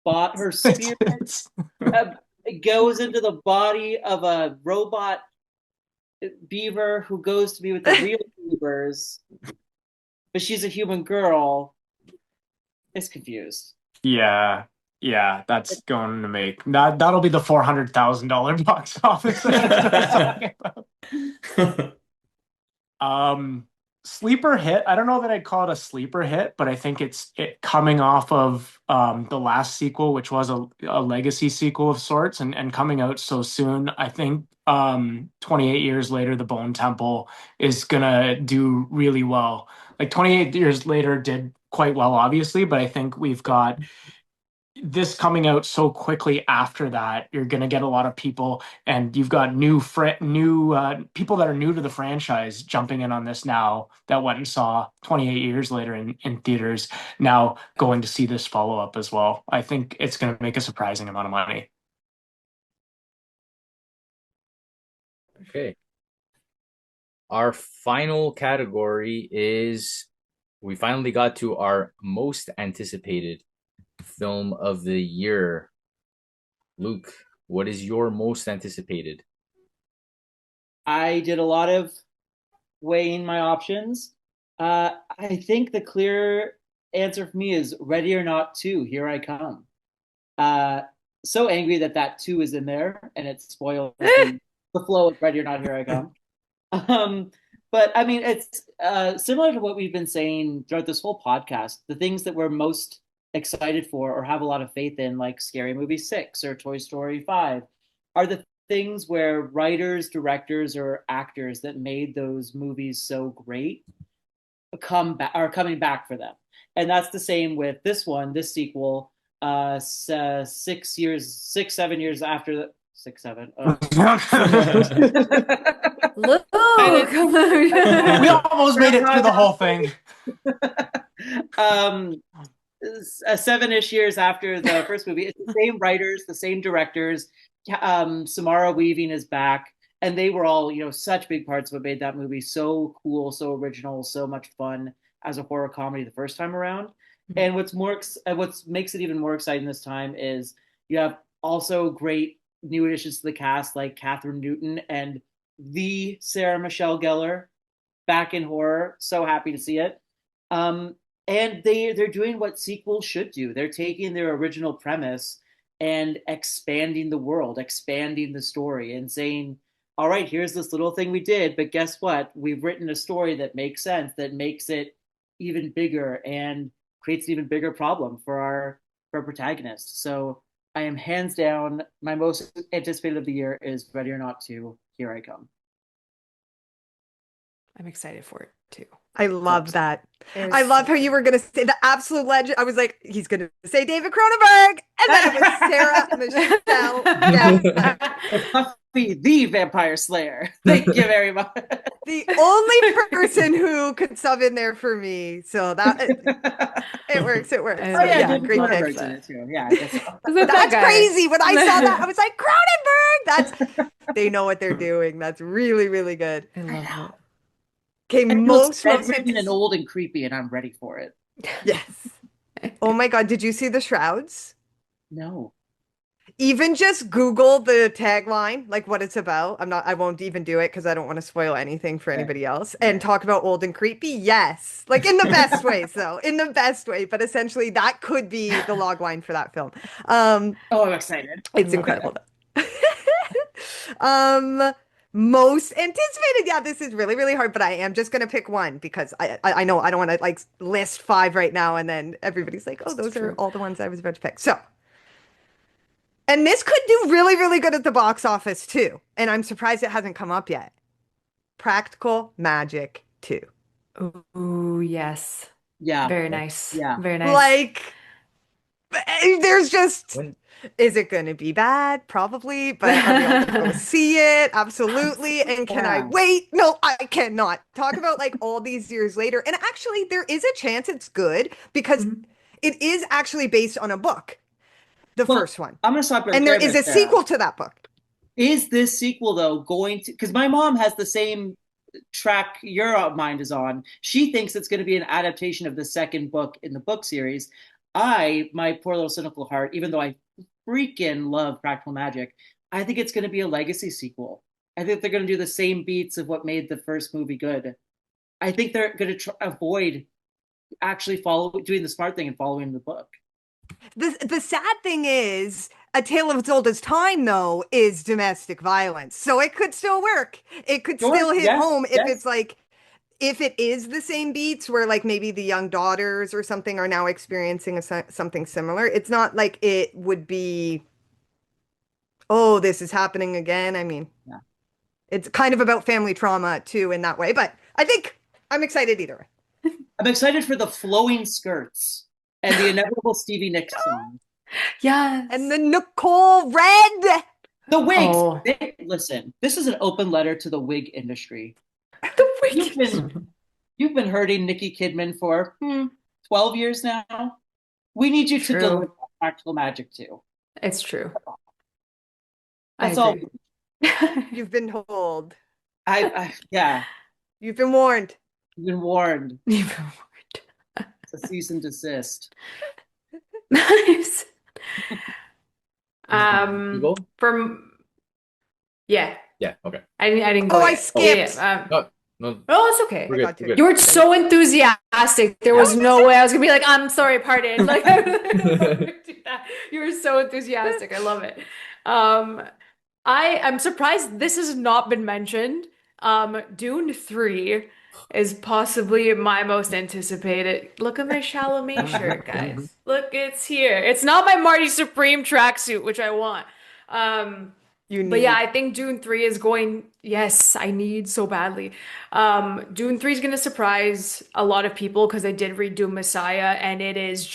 bot. Her It's, spirit it's uh, goes into the body of a robot beaver who goes to be with the real beavers, but she's a human girl. It's confused. yeah, yeah. That's going to make that'll be the $400,000 box office that I was talking about. Um, Sleeper hit. I don't know that I'd call it a sleeper hit, but I think it coming off of the last sequel, which was a legacy sequel of sorts, and coming out so soon. I think 28 years later, The Bone Temple is gonna do really well. Like 28 years later did quite well, obviously, but I think we've got this coming out so quickly after that. You're going to get a lot of people, and you've got new people that are new to the franchise jumping in on this now, that went and saw 28 years later in theaters, now going to see this follow up as well. I think it's going to make a surprising amount of money. Okay. Our final category is we finally got to our most anticipated film of the year. Luke, what is your most anticipated? I did a lot of weighing my options. I think the clear answer for me is Ready or Not 2, Here I Come. Uh, so angry that that 2 is in there and it spoils the flow of Ready or Not, Here I Come. But I mean, it's similar to what we've been saying throughout this whole podcast. The things that we're most excited for or have a lot of faith in, like Scary Movie 6 or Toy Story 5, are the things where writers, directors, or actors that made those movies so great are coming back for them. And that's the same with this one, this sequel. 7 years after the 6, 7. Luke. We almost made it through the whole thing. 7-ish years after the first movie. It's the same writers, the same directors. Samara Weaving is back, and they were all, such big parts of what made that movie so cool, so original, so much fun as a horror comedy the first time around. And what makes it even more exciting this time is you have also great new additions to the cast like Catherine Newton and the Sarah Michelle Gellar back in horror. So happy to see it. And they're doing what sequels should do. They're taking their original premise and expanding the world, expanding the story, and saying, all right, here's this little thing we did, but guess what? We've written a story that makes sense, that makes it even bigger and creates an even bigger problem for our protagonist. So I am hands down, my most anticipated of the year is Ready or Not 2, Here I Come. I'm excited for it too. I love that. I love how you were going to say the absolute legend. I was like, he's going to say David Cronenberg. And then it was Sarah Michelle. Buffy, the Vampire Slayer. Thank you very much. The only person who could sub in there for me. So that it works. It works. Oh, yeah, great pick. Yeah, I guess so. That's crazy. When I saw that, I was like, Cronenberg. They know what they're doing. That's really, really good. I love that. Okay, most written and old and creepy, and I'm ready for it. Yes. Oh my God, did you see the shrouds? No. Even just Google the tagline, like what it's about. I won't even do it because I don't want to spoil anything for anybody else. And talk about old and creepy. Yes. Like in the best ways, though. In the best way. But essentially that could be the log line for that film. I'm excited. It's incredible. Most anticipated. Yeah, this is really, really hard, but I am just going to pick one because I know I don't want to like list 5 right now and then everybody's like, oh, those are all the ones I was about to pick. So, and this could do really, really good at the box office too. And I'm surprised it hasn't come up yet. Practical Magic 2. Ooh, yes. Yeah. Very nice. Yeah. Very nice. Like, there's just... Is it going to be bad? Probably, but are we all going to go see it? Absolutely. And can I wait? No, I cannot. Talk about like all these years later. And actually, there is a chance it's good because it is actually based on a book, the first one. I'm going to stop right and there is a sequel to that book. Is this sequel, though, going to... Because my mom has the same track your mind is on. She thinks it's going to be an adaptation of the second book in the book series. My poor little cynical heart, even though I freaking love Practical Magic, I think it's going to be a legacy sequel. I think they're going to do the same beats of what made the first movie good. I think they're going to avoid actually doing the smart thing and following the book. The sad thing is, A Tale of As Old as Time, though, is domestic violence. So it could still work. It could still hit home if it's like, if it is the same beats where like maybe the young daughters or something are now experiencing something similar. It's not like it would be, oh, this is happening again. I mean, it's kind of about family trauma too in that way, but I think I'm excited either way. I'm excited for the flowing skirts and the inevitable Stevie Nicks song. Yes. And the Nicole Red. The wigs. Oh. Listen, this is an open letter to the wig industry. You've been hurting Nicki Kidman for 12 years now. We need you to deliver Practical Magic too. It's true. That's all. You've been told. Yeah. You've been warned. You've been warned. You've been warned. It's a cease and desist. Nice. Yeah, okay. I didn't go. I skipped. No, it's okay. We're good. You were so enthusiastic. There was no way I was gonna be like, I'm sorry, pardon. Like, you were so enthusiastic. I love it. I'm surprised this has not been mentioned. Dune 3 is possibly my most anticipated. Look at my Chalamet shirt, guys. Look, it's here. It's not my Marty Supreme tracksuit, which I want. You But yeah, need. I think Dune 3 is going, yes, I need so badly. Dune 3 is going to surprise a lot of people because I did read Dune Messiah and it is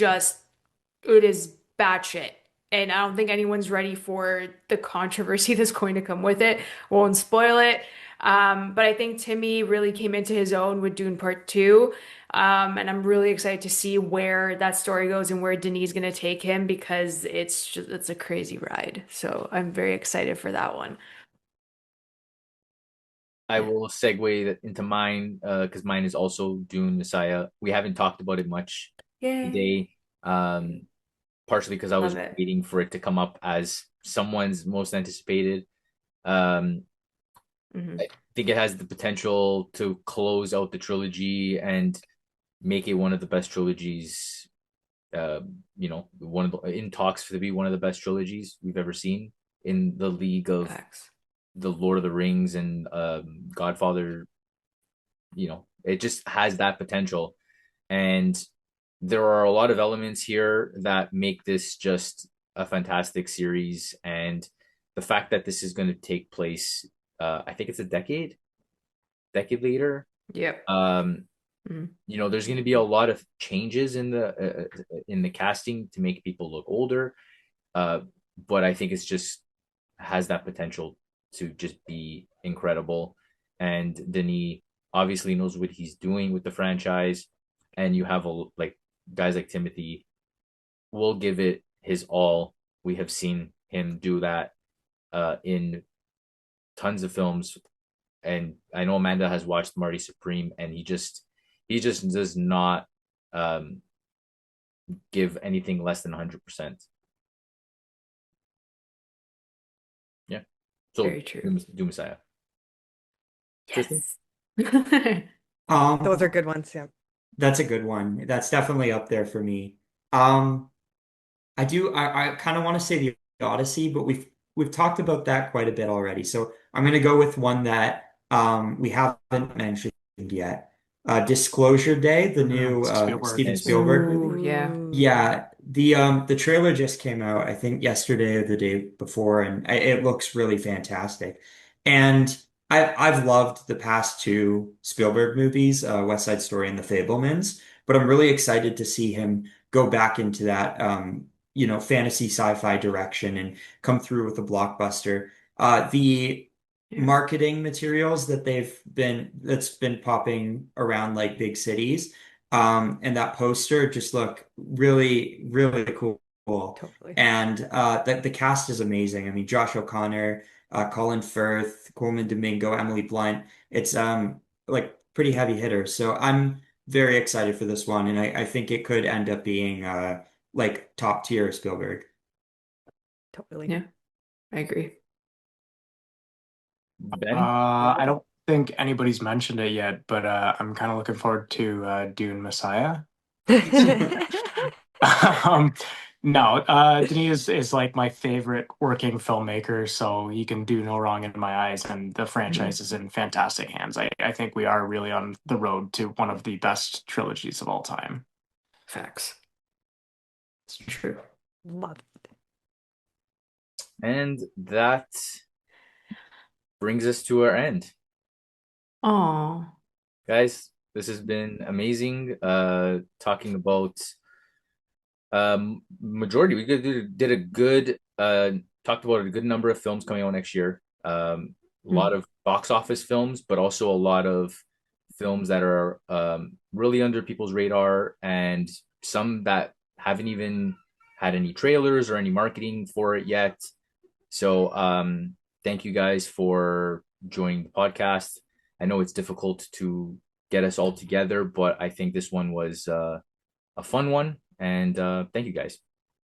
batshit. And I don't think anyone's ready for the controversy that's going to come with it. Won't spoil it. But I think Timmy really came into his own with Dune Part 2. And I'm really excited to see where that story goes and where Denis is going to take him because it's a crazy ride. So I'm very excited for that one. I will segue that into mine because mine is also Dune Messiah. We haven't talked about it much Yay. today, partially because I was Love it. waiting for it to come up as someone's most anticipated. Um, Hmm. I think it has the potential to close out the trilogy and make it one of the best trilogies. One of the in talks to be one of the best trilogies we've ever seen in the league of Facts. the Lord of the Rings and Godfather. It just has that potential, and there are a lot of elements here that make this just a fantastic series. And the fact that this is going to take place, I think it's a decade later. Yep. Um, Mhm. there's going to be a lot of changes in the casting to make people look older. Uh, but I think it's just has that potential to just be incredible. And Denis obviously knows what he's doing with the franchise. And you have like guys like Timothy will give it his all. We have seen him do that in tons of films. And I know Amanda has watched Marty Supreme, and he just does not um, give anything less than 100%. Yeah. So Very true. Do Messiah. Tristan? Yes. Those are Um, good ones. Yeah. that's a good one. That's definitely up there for me. Um, I kind of want to say the Odyssey, but we've talked about that quite a bit already. So I'm gonna go with one that we haven't mentioned yet. Disclosure Day, the new Spielberg. Steven Yes. Spielberg movie. Ooh, yeah. Ooh, Yeah, the trailer just came out, I think yesterday or the day before, and it looks really fantastic. And I've loved the past two Spielberg movies, West Side Story and The Fabelmans, but I'm really excited to see him go back into that fantasy sci-fi direction and come through with a blockbuster. The Yeah. marketing materials that's been popping around like big cities and that poster just look really, really cool. totally. And the cast is amazing. I mean, Josh O'Connor, Colin Firth, Coleman Domingo, Emily Blunt. It's like pretty heavy hitters. So I'm very excited for this one, and I think it could end up being like top tier Spielberg. Totally. Yeah. I agree. Ben? I don't think anybody's mentioned it yet, but I'm kind of looking forward to Dune Messiah. Um, no, Denis is like my favorite working filmmaker, so he can do no wrong in my eyes, and the franchise is in fantastic hands. I think we are really on the road to one of the best trilogies of all time. Facts. It's true. Love. And that brings us to our end. Oh, Guys, this has been amazing. Talking about majority. We did a good talked about a good number of films coming out next year. A lot of box office films, but also a lot of films that are really under people's radar, and some that haven't even had any trailers or any marketing for it yet. So thank you guys for joining the podcast. I know it's difficult to get us all together, but I think this one was a fun one. And thank you guys.